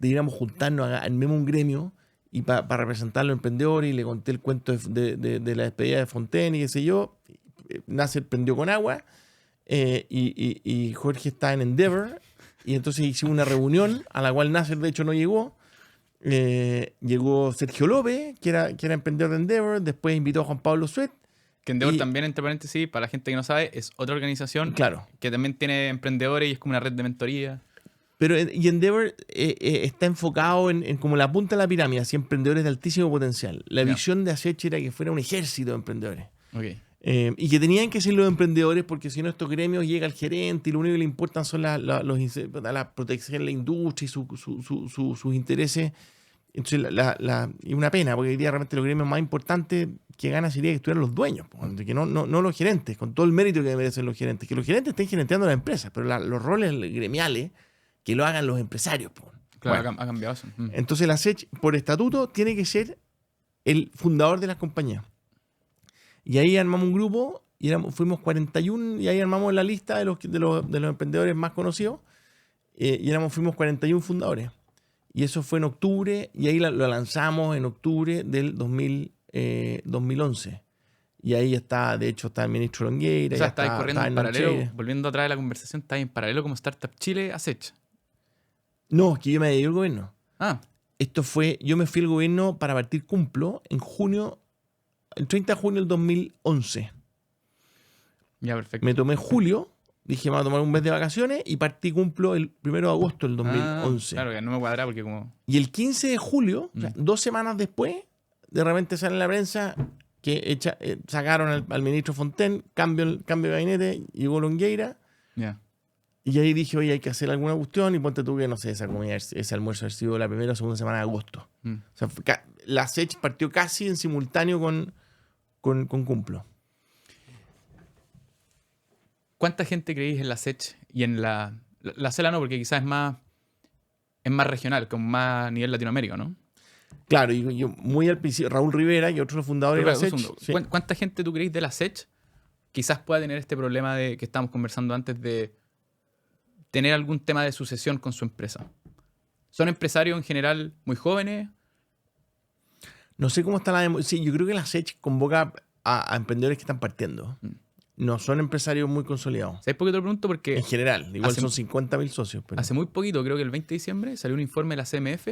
Deberíamos juntarnos, armemos un gremio y para representar a los emprendedores. Y le conté el cuento de la despedida de Fontaine y qué sé yo. Nasser prendió con agua y Jorge está en Endeavor. Y entonces hicimos una reunión a la cual Nasser, de hecho, no llegó. Llegó Sergio López, que era emprendedor de Endeavor. Después invitó a Juan Pablo Suet. Que Endeavor también, entre paréntesis, para la gente que no sabe, es otra organización, claro, que también tiene emprendedores y es como una red de mentoría. Pero y Endeavor está enfocado en como la punta de la pirámide, así emprendedores de altísimo potencial. La visión de ASECH era que fuera un ejército de emprendedores. Okay. Y que tenían que ser los emprendedores porque si no estos gremios llega el gerente y lo único que le importan son la protección de la industria y sus intereses. Entonces, y una pena, porque hoy día realmente los gremios más importantes que ganan sería que estuvieran los dueños, que no los gerentes, con todo el mérito que merecen los gerentes. Que los gerentes estén gerenteando las empresas, pero los roles gremiales que lo hagan los empresarios. Claro, bueno, ha cambiado eso. Entonces la SECH, por estatuto, tiene que ser el fundador de las compañías. Y ahí armamos un grupo, y fuimos 41, y ahí armamos la lista de los emprendedores más conocidos, y fuimos 41 fundadores. Y eso fue en octubre, y ahí lo lanzamos en octubre del 2011. Y ahí está, de hecho, está el ministro Longueira. O sea, está corriendo en paralelo, Chile. volviendo atrás de la conversación, está en paralelo como Startup Chile a SECH. No, es que yo me dediqué al gobierno. Ah. Esto fue, yo me fui al gobierno para partir Cumplo en junio el 30 de junio del 2011. Ya, perfecto. Me tomé julio, dije, me voy a tomar un mes de vacaciones y partí cumplo el 1 de agosto del 2011. Claro, que no me cuadra porque como... Y el 15 de julio, o sea, 2 semanas después, de repente sale en la prensa que sacaron al ministro Fontaine, cambio de gabinete, llegó Longueira. Ya. Y ahí dije, oye, hay que hacer alguna cuestión y ponte tú que, no sé, esa comida, ese almuerzo ha sido la primera o segunda semana de agosto. O sea, la SECH partió casi en simultáneo con Cumplo. ¿Cuánta gente creéis en la SECH y en la CELA no? Porque quizás es más regional, con más a nivel Latinoamérica, ¿no? Claro, y yo muy al principio, Raúl Rivera y otros fundadores de la SECH. Sí. ¿Cuánta gente tú creéis de la SECH quizás pueda tener este problema de que estábamos conversando antes de tener algún tema de sucesión con su empresa? ¿Son empresarios en general muy jóvenes? No sé cómo está sí, yo creo que la SECH convoca a emprendedores que están partiendo. No son empresarios muy consolidados. ¿Sabes por qué te lo pregunto? Porque en general, igual son 50.000 socios. Pero... Hace muy poquito, creo que el 20 de diciembre, salió un informe de la CMF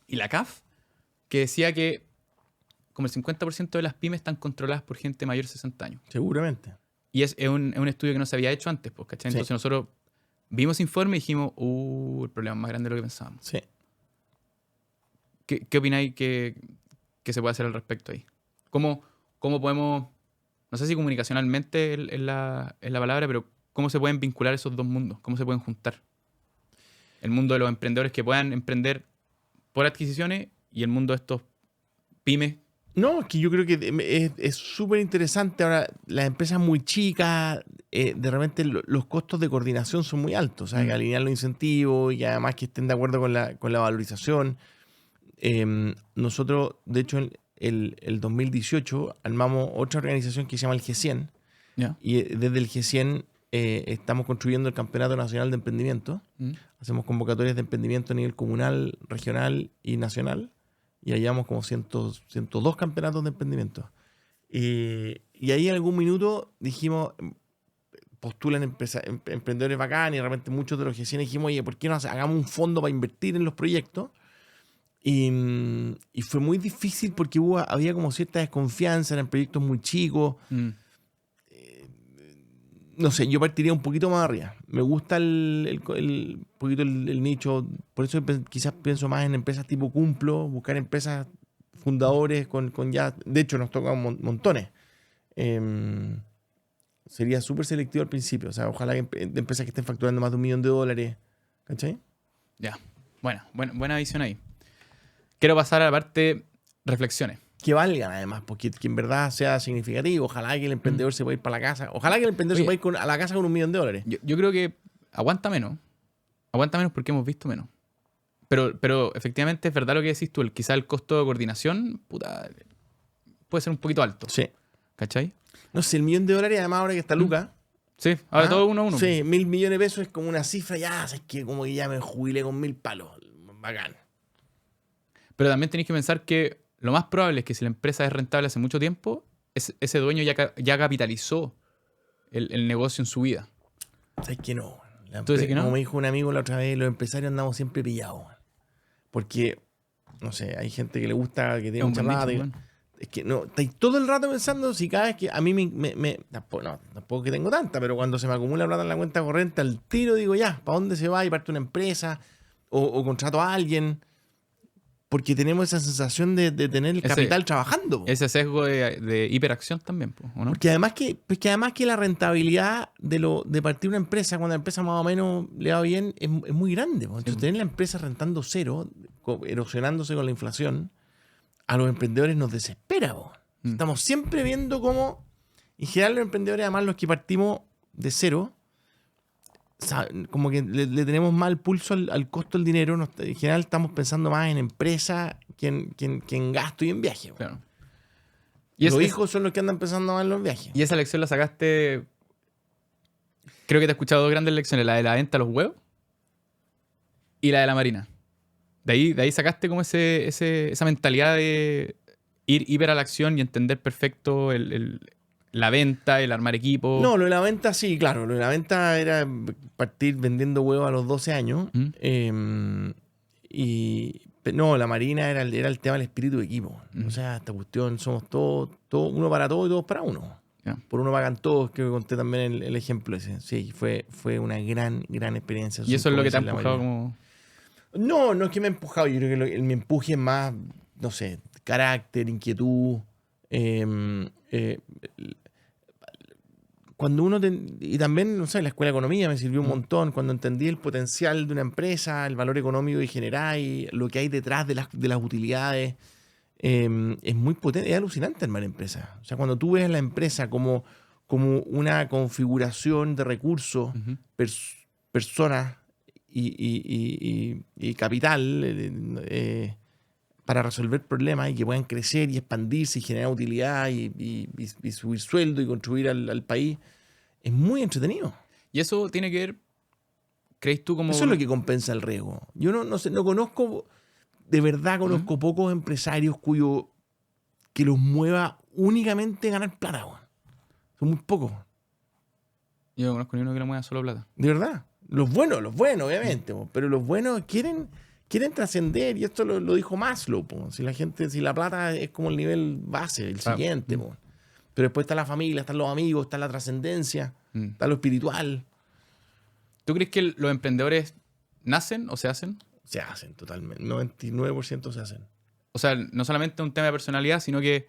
y la CAF que decía que como el 50% de las pymes están controladas por gente mayor de 60 años. Seguramente. Y es un estudio que no se había hecho antes, pues, ¿cachai? Entonces nosotros vimos ese informe y dijimos, el problema es más grande de lo que pensábamos. Sí. ¿Qué opináis que se puede hacer al respecto ahí? ¿Cómo podemos, no sé si comunicacionalmente es la palabra, pero cómo se pueden vincular esos dos mundos? ¿Cómo se pueden juntar? El mundo de los emprendedores que puedan emprender por adquisiciones y el mundo de estos pymes. No, es que yo creo que es súper interesante. Ahora, las empresas muy chicas, de repente los costos de coordinación son muy altos. Hay que alinear los incentivos y además que estén de acuerdo con la valorización. Nosotros, de hecho, el 2018 armamos otra organización que se llama el G100. Yeah. Y desde el G100 estamos construyendo el Campeonato Nacional de Emprendimiento. Hacemos convocatorias de emprendimiento a nivel comunal, regional y nacional. Y hallamos como 102 campeonatos de emprendimiento. Y ahí en algún minuto dijimos, postulan emprendedores bacanes y de repente muchos de los G100 dijimos, oye, ¿por qué no hagamos un fondo para invertir en los proyectos? Y fue muy difícil porque había como cierta desconfianza, eran proyectos muy chicos. No sé, yo partiría un poquito más arriba. Me gusta el nicho, por eso quizás pienso más en empresas tipo Cumplo, buscar empresas fundadores con ya, de hecho nos tocan montones. Sería súper selectivo al principio, o sea, ojalá que empresas que estén facturando más de $1 millón, ¿cachai? Ya, buena visión ahí. Quiero pasar a la parte reflexiones. Que valgan además, porque que en verdad sea significativo. Ojalá que el emprendedor se pueda ir para la casa. Ojalá que el emprendedor se pueda ir a la casa con $1 millón. Yo creo que aguanta menos. Aguanta menos porque hemos visto menos. Pero efectivamente es verdad lo que decís tú. Quizá el costo de coordinación puede ser un poquito alto. Sí. ¿Cachai? No sé, $1 millón además ahora que está Luca. Sí, ahora todo uno a uno. Sí, $1.000 millones es como una cifra ya, es que como que ya me jubilé con 1.000 palos. Bacán. Pero también tenéis que pensar que lo más probable es que si la empresa es rentable hace mucho tiempo, ese dueño ya capitalizó el negocio en su vida. ¿Sabes que no? ¿Tú dices que no? Como me dijo un amigo la otra vez, los empresarios andamos siempre pillados. Porque, no sé, hay gente que le gusta, que tiene mucha plata. Es que no, estáis todo el rato pensando si cada vez que a mí tampoco que tengo tanta, pero cuando se me acumula plata en la cuenta corriente, al tiro digo ya, ¿para dónde se va? Y parte una empresa o contrato a alguien. Porque tenemos esa sensación de tener el capital trabajando. Ese sesgo de hiperacción también, ¿o no? Porque además que la rentabilidad de partir una empresa, cuando la empresa más o menos le va bien, es muy grande. Entonces, tener la empresa rentando cero, erosionándose con la inflación, a los emprendedores nos desespera. Estamos siempre viendo cómo, en general, los emprendedores, además los que partimos de cero, como que le tenemos mal pulso al costo del dinero. En general estamos pensando más en empresa que en gasto y en viaje. Claro. Y los hijos son los que andan pensando más en los viajes. Y esa lección la sacaste, creo que te he escuchado 2 grandes lecciones, la de la venta de los huevos y la de la marina. De ahí sacaste como esa mentalidad de ir hiper a la acción y entender perfecto la venta, el armar equipo. No, lo de la venta sí, claro. Lo de la venta era partir vendiendo huevos a los 12 años. No, la Marina era el tema del espíritu de equipo. O sea, esta cuestión, somos todos uno para todos y todos para uno. Ya. Por uno pagan todos, que conté también el ejemplo ese. Sí, fue una gran experiencia. ¿Y eso es lo que te ha en la empujado Marina. como...? No es que me ha empujado. Yo creo que mi empuje es más, no sé, carácter, inquietud. Cuando uno... y también, no sé, la escuela de economía me sirvió un montón. Cuando entendí el potencial de una empresa, el valor económico que genera y lo que hay detrás de las utilidades, es muy potente, es alucinante armar empresas. O sea, cuando tú ves la empresa como una configuración de recursos, personas y capital para resolver problemas y que puedan crecer y expandirse y generar utilidad y subir sueldo y contribuir al país, es muy entretenido. Y eso tiene que ver, ¿crees tú como...? Eso es lo que compensa el riesgo. Yo no sé, no conozco, de verdad conozco pocos empresarios que los mueva únicamente ganar plata, weón. Son muy pocos. Yo no conozco ni uno que le mueva solo plata. De verdad. Los buenos, obviamente, pero los buenos quieren trascender, y esto lo dijo Maslow, po. Si la plata es como el nivel base, el siguiente, po. Pero después está la familia, están los amigos, está la trascendencia, está lo espiritual. ¿Tú crees que los emprendedores nacen o se hacen? Se hacen totalmente, 99% se hacen. O sea, no solamente un tema de personalidad, sino que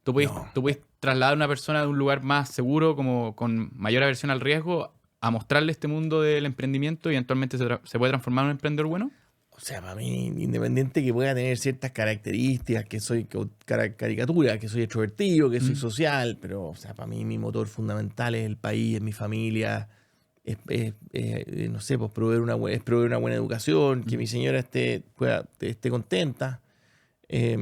tú puedes trasladar a una persona de un lugar más seguro, como con mayor aversión al riesgo, a mostrarle este mundo del emprendimiento y eventualmente se puede transformar en un emprendedor bueno. O sea, para mí, independiente que pueda tener ciertas características, que soy caricatura, que soy extrovertido, que soy social, pero, o sea, para mí mi motor fundamental es el país, es mi familia, no sé, pues proveer una buena educación, que mi señora esté contenta, que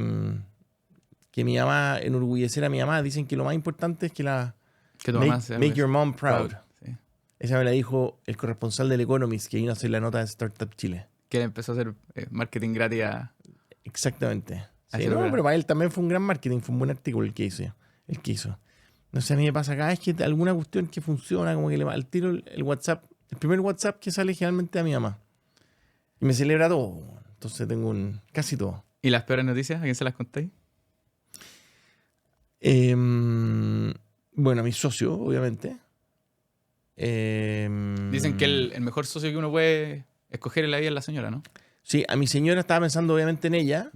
mi mamá, enorgullecer a mi mamá. Dicen que lo más importante es que tu mamá sea make your mom proud. Sí. Esa me la dijo el corresponsal del Economist, que vino a hacer la nota de Startup Chile. Que él empezó a hacer marketing gratis Exactamente. Sí, no, pero para él también fue un gran marketing, fue un buen artículo el que hizo. No sé, a mí me pasa cada vez que alguna cuestión que funciona, como que al tiro el WhatsApp, el primer WhatsApp que sale generalmente a mi mamá. Y me celebra todo. Entonces tengo casi todo. ¿Y las peores noticias? ¿A quién se las contáis? Bueno, a mis socios, obviamente. Dicen que el mejor socio que uno puede escoger en la vida es la señora, ¿no? Sí, a mi señora estaba pensando obviamente en ella.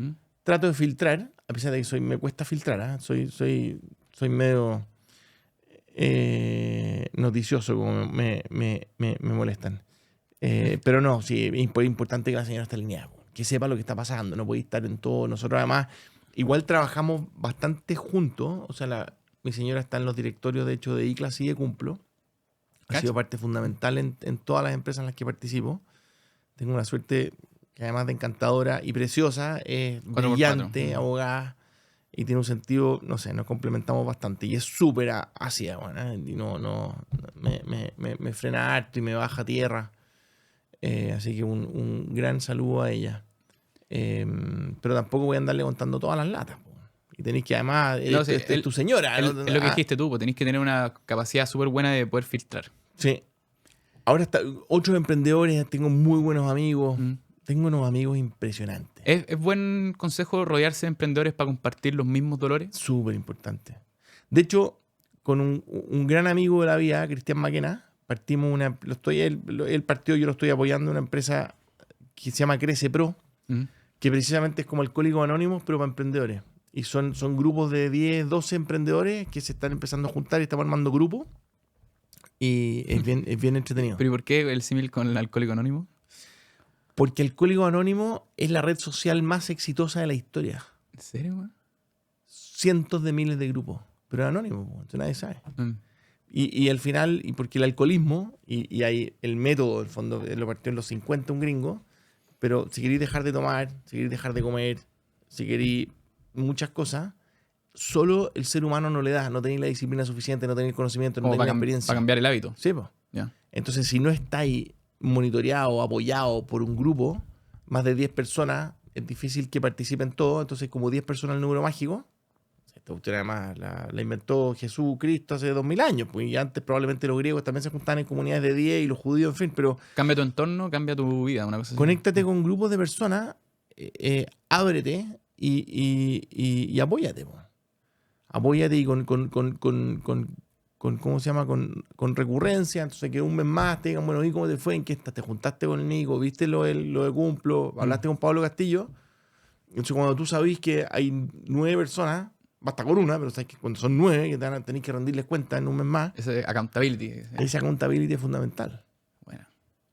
Trato de filtrar, a pesar de que me cuesta filtrar, ¿eh? Soy medio noticioso, como me molestan. Pero no, sí, es importante que la señora esté alineada, que sepa lo que está pasando, no puede estar en todo. Nosotros además igual trabajamos bastante juntos, o sea, mi señora está en los directorios, de hecho, de ICLAS y de Cumplo. Ha sido parte fundamental en todas las empresas en las que participo. Tengo una suerte que además de encantadora y preciosa, es brillante, abogada, y tiene un sentido, no sé, nos complementamos bastante. Y es súper ácida, bueno, y me frena harto y me baja a tierra. Así que un gran saludo a ella. Pero tampoco voy a andarle contando todas las latas. Y tenéis que además, es tu señora. Es lo que dijiste tú, tenéis que tener una capacidad súper buena de poder filtrar. Sí. Ahora otros emprendedores, tengo muy buenos amigos. Tengo unos amigos impresionantes. ¿Es buen consejo rodearse de emprendedores para compartir los mismos dolores? Súper importante. De hecho, con un gran amigo de la vida, Cristian Maquena, partimos él partió, yo lo estoy apoyando, una empresa que se llama Crece Pro, que precisamente es como Alcohólicos Anónimos, pero para emprendedores. Y son grupos de 10, 12 emprendedores que se están empezando a juntar y estamos armando grupos. Y es bien entretenido. ¿Pero y por qué el símil con el Alcohólico Anónimo? Porque Alcohólico Anónimo es la red social más exitosa de la historia. ¿En serio, man? Cientos de miles de grupos. Pero es anónimo, entonces nadie sabe. Y al final, y porque el alcoholismo, y hay el método, en el fondo, lo partió en los 50 un gringo, pero si queréis dejar de tomar, si queréis dejar de comer, si queréis muchas cosas, solo el ser humano no le da, no tenéis la disciplina suficiente, no tenéis conocimiento, no tenéis la experiencia. Para cambiar el hábito. Sí, pues. Yeah. Entonces, si no estáis monitoreado o apoyado por un grupo, más de 10 personas, es difícil que participen todos. Entonces, como 10 personas el número mágico, esta cuestión además la inventó Jesús Cristo hace 2000 años, pues, y antes probablemente los griegos también se juntaban en comunidades de 10 y los judíos, en fin, pero... Cambia tu entorno, cambia tu vida, una cosa así. Conéctate con grupos de personas, ábrete y apóyate. Po. Apóyate y con ¿cómo se llama? Con recurrencia. Entonces que un mes más te digan, bueno, ¿y cómo te fue? ¿En qué estás? ¿Te juntaste con el Nico? ¿Viste lo de Cumplo? ¿Hablaste con Pablo Castillo? Entonces cuando tú sabís que hay 9 personas, basta con una, pero sabes que cuando son 9 que tenés que rendirles cuenta en un mes más, Ese accountability. esa accountability es fundamental. Bueno.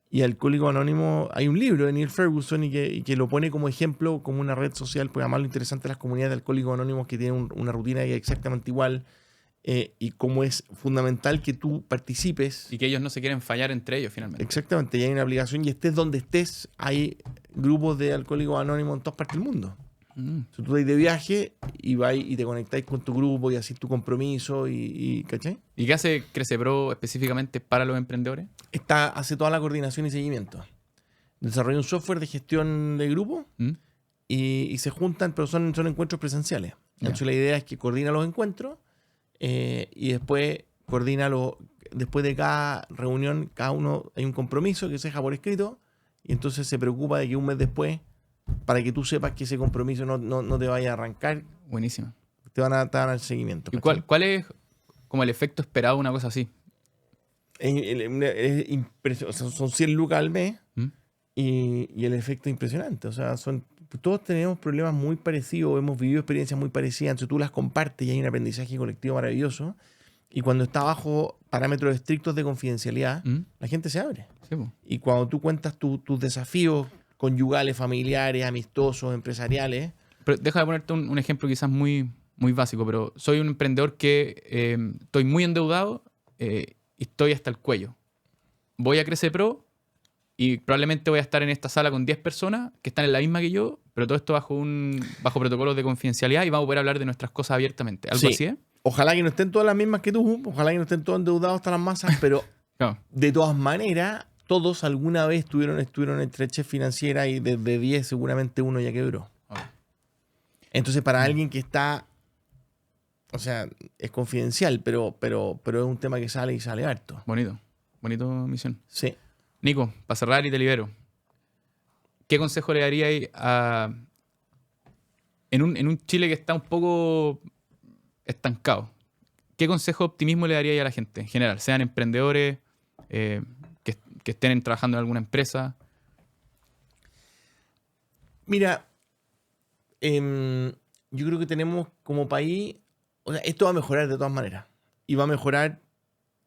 Y Alcohólico Anónimo, hay un libro de Neil Ferguson y que lo pone como ejemplo, como una red social, porque además lo interesante de las comunidades de Alcohólicos Anónimos que tienen una rutina que es exactamente igual, y cómo es fundamental que tú participes. Y que ellos no se quieren fallar entre ellos finalmente. Exactamente, y hay una aplicación y estés donde estés, hay grupos de Alcohólicos Anónimos en todas partes del mundo. Si tú vas de viaje y vas y te conectáis con tu grupo y haces tu compromiso ¿cachai? ¿Y qué hace CrecePro específicamente para los emprendedores? Hace toda la coordinación y seguimiento. Desarrolla un software de gestión de grupo y se juntan, pero son encuentros presenciales. Entonces la idea es que coordina los encuentros y después después de cada reunión, cada uno hay un compromiso que se deja por escrito y entonces se preocupa de que un mes después, para que tú sepas que ese compromiso no te vaya a arrancar. Buenísimo. Te van a dar el seguimiento. ¿Y cuál es como el efecto esperado de una cosa así? Es o sea, son 100 lucas al mes y el efecto es impresionante. O sea, todos tenemos problemas muy parecidos, hemos vivido experiencias muy parecidas, entonces tú las compartes y hay un aprendizaje colectivo maravilloso. Y cuando está bajo parámetros estrictos de confidencialidad, la gente se abre. Sí, po. Y cuando tú cuentas tus desafíos conyugales, familiares, amistosos, empresariales. Pero deja de ponerte un ejemplo quizás muy, muy básico, pero soy un emprendedor que estoy muy endeudado y estoy hasta el cuello. Voy a CrecePro y probablemente voy a estar en esta sala con 10 personas que están en la misma que yo, pero todo esto bajo protocolos de confidencialidad y vamos a poder hablar de nuestras cosas abiertamente. ¿Algo así, Ojalá que no estén todas las mismas que tú, ojalá que no estén todos endeudados hasta las masas, pero no. De todas maneras, todos alguna vez estuvieron en estrechez financiera y de 10 seguramente uno ya quebró. Entonces, para alguien que está, o sea, es confidencial, pero es un tema que sale y sale harto. Bonito misión. Sí. Nico, para cerrar y te libero, ¿qué consejo le daríais en un Chile que está un poco estancado? ¿Qué consejo de optimismo le daríais a la gente en general? Sean emprendedores, que estén trabajando en alguna empresa. Mira, yo creo que tenemos como país, o sea, esto va a mejorar de todas maneras. Y va a mejorar,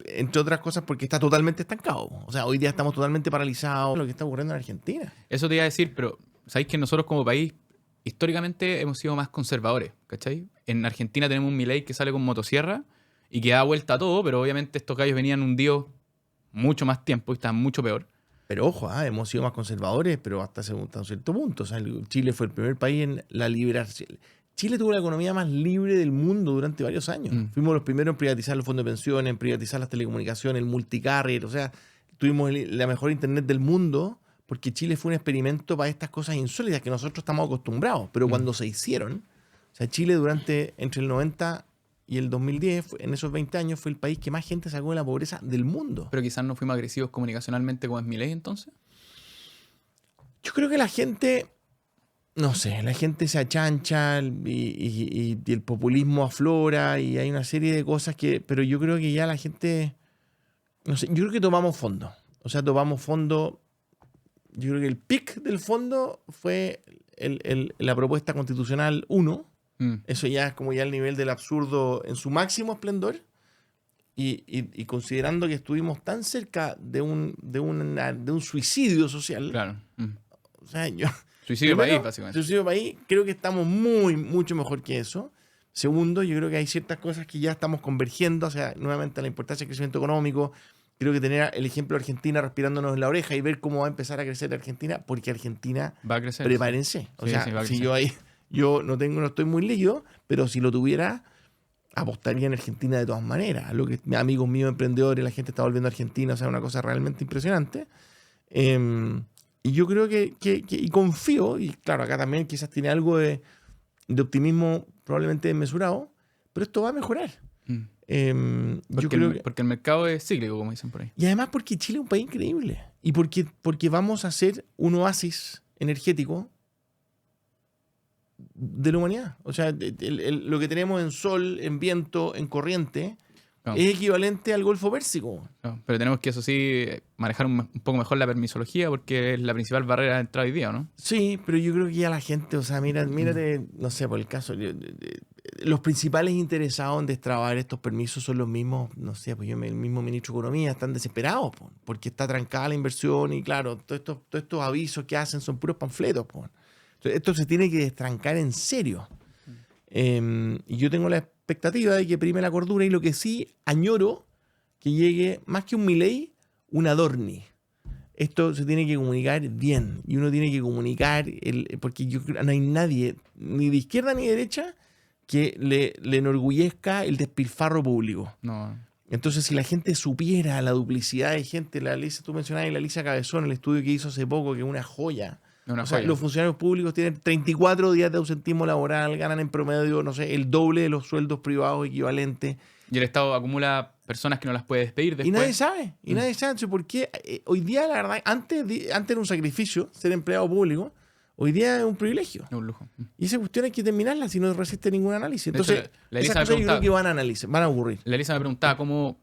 entre otras cosas, porque está totalmente estancado. O sea, hoy día estamos totalmente paralizados lo que está ocurriendo en Argentina. Eso te iba a decir, pero sabéis que nosotros como país históricamente hemos sido más conservadores, ¿cachai? En Argentina tenemos un Milei que sale con motosierra y que da vuelta a todo, pero obviamente estos gallos venían hundidos mucho más tiempo y estaban mucho peor. Pero ojo, hemos sido más conservadores, pero hasta un cierto punto. O sea, Chile fue el primer país en la liberación. Chile tuvo la economía más libre del mundo durante varios años. Fuimos los primeros en privatizar los fondos de pensiones, en privatizar las telecomunicaciones, el multicarrier. O sea, tuvimos la mejor internet del mundo porque Chile fue un experimento para estas cosas insólitas que nosotros estamos acostumbrados. Pero cuando se hicieron, o sea, Chile entre el 90 y el 2010, en esos 20 años, fue el país que más gente sacó de la pobreza del mundo. Pero quizás no fuimos agresivos comunicacionalmente como es Milei entonces. Yo creo que la gente, no sé, la gente se achancha y el populismo aflora y hay una serie de cosas pero yo creo que ya la gente, no sé, yo creo que tomamos fondo. O sea, tomamos fondo, yo creo que el pic del fondo fue la propuesta constitucional 1. Eso ya es como ya el nivel del absurdo en su máximo esplendor. Y considerando que estuvimos tan cerca de un suicidio social. Claro. O sea, suicidio país, básicamente. Suicidio país, creo que estamos mucho mejor que eso. Segundo, yo creo que hay ciertas cosas que ya estamos convergiendo. O sea, nuevamente la importancia del crecimiento económico. Creo que tener el ejemplo de Argentina respirándonos en la oreja y ver cómo va a empezar a crecer Argentina, porque Argentina va a crecer. Prepárense. O sea, sí, si yo no estoy muy líquido, pero si lo tuviera, apostaría en Argentina de todas maneras. Lo que amigos míos emprendedores, la gente está volviendo a Argentina, o sea, una cosa realmente impresionante. Y yo creo que y confío, y claro, acá también quizás tiene algo de optimismo probablemente desmesurado, pero esto va a mejorar. Porque el mercado es cíclico, como dicen por ahí. Y además porque Chile es un país increíble. Y porque vamos a ser un oasis energético de la humanidad. O sea, lo que tenemos en sol, en viento, en corriente, No. es equivalente al Golfo Pérsico. No, pero tenemos que, eso sí, manejar un poco mejor la permisología porque es la principal barrera de entrada hoy día, ¿no? Sí, pero yo creo que ya la gente, o sea, mírate, no sé, por el caso, los principales interesados en destrabar estos permisos son los mismos, no sé, pues el mismo ministro de Economía, están desesperados, po, porque está trancada la inversión y claro, todos estos avisos que hacen son puros panfletos. Po. Entonces, esto se tiene que destrancar en serio. Y yo tengo la expectativa de que prime la cordura y lo que sí añoro que llegue, más que un Milei, un Adorni. Esto se tiene que comunicar bien y uno tiene que comunicar, porque yo creo que no hay nadie, ni de izquierda ni de derecha, que le enorgullezca el despilfarro público. No. Entonces, si la gente supiera la duplicidad de gente, tú mencionabas la Alicia Cabezón, el estudio que hizo hace poco, que es una joya. Una O sea, joya. los funcionarios públicos tienen 34 días de ausentismo laboral, ganan en promedio, no sé, el doble de los sueldos privados equivalentes. Y el Estado acumula personas que no las puede despedir después. Y nadie sabe. Y nadie sabe por qué. Hoy día, la verdad, antes era un sacrificio ser empleado público. Hoy día es un privilegio. Es un lujo. Y esa cuestión hay que terminarla si no resiste ningún análisis. De Entonces, hecho, la Elisa esas me cosas yo creo que van a ocurrir. La Elisa me preguntaba cómo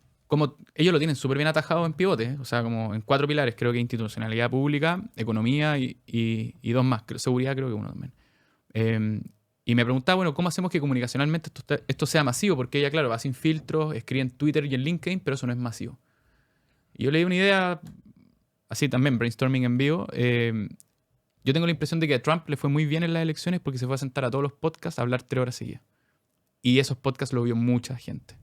ellos lo tienen súper bien atajado en pivotes, o sea, como en 4 pilares, creo que institucionalidad pública, economía y 2 más, seguridad creo que 1 también. Y me preguntaba, bueno, ¿cómo hacemos que comunicacionalmente esto sea masivo? Porque ella, claro, va sin filtros, escribe en Twitter y en LinkedIn, pero eso no es masivo. Y yo le di una idea, así también, brainstorming en vivo. Yo tengo la impresión de que a Trump le fue muy bien en las elecciones porque se fue a sentar a todos los podcasts a hablar 3 horas seguidas. Y esos podcasts lo vio mucha gente.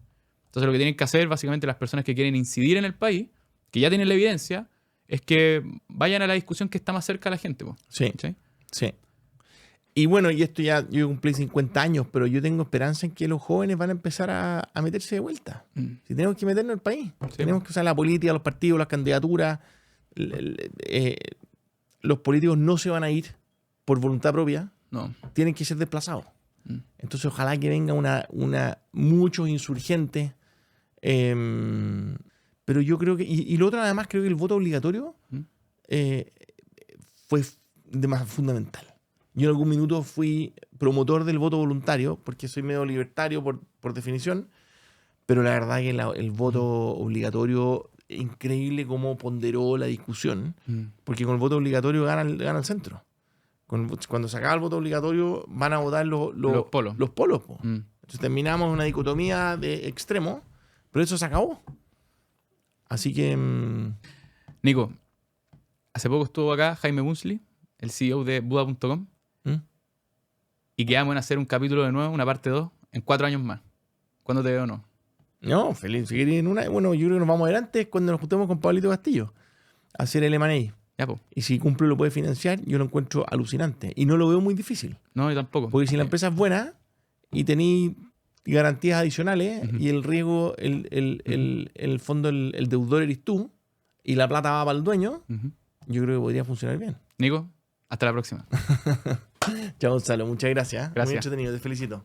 Entonces lo que tienen que hacer básicamente las personas que quieren incidir en el país, que ya tienen la evidencia, es que vayan a la discusión que está más cerca de la gente. Po. Sí, ¿Sí? sí. Y bueno, y esto ya, yo cumplí 50 años, pero yo tengo esperanza en que los jóvenes van a empezar a meterse de vuelta. Si tenemos que meternos en el país, Sí, tenemos que usar la política, los partidos, las candidaturas. Los políticos no se van a ir por voluntad propia, No. tienen que ser desplazados. Entonces ojalá que venga muchos insurgentes. Pero yo creo que, y lo otro además, creo que el voto obligatorio fue más fundamental. Yo en algún minuto fui promotor del voto voluntario, porque soy medio libertario por definición, pero la verdad que el voto obligatorio, increíble cómo ponderó la discusión, porque con el voto obligatorio gana el centro. Cuando se acaba el voto obligatorio van a votar los polos. Po. Entonces terminamos una dicotomía de extremos, pero eso se acabó. Así que... Nico, hace poco estuvo acá Jaime Bunsley, el CEO de Buda.com, y quedamos en hacer un capítulo de nuevo, una parte 2, en 4 años más. ¿Cuándo te veo o no? No, feliz. Bueno, yo creo que nos vamos a ver antes cuando nos juntemos con Pablito Castillo a hacer el M&A. Ya, po. Y si Cumple lo puede financiar, yo lo encuentro alucinante. Y no lo veo muy difícil. No, yo tampoco. Porque si la empresa es buena y tenéis garantías adicionales y el riesgo, el fondo, el deudor eres tú y la plata va para el dueño, yo creo que podría funcionar bien. Nico, hasta la próxima. Chao, Gonzalo. Muchas gracias. Gracias. Muy entretenido. Te felicito.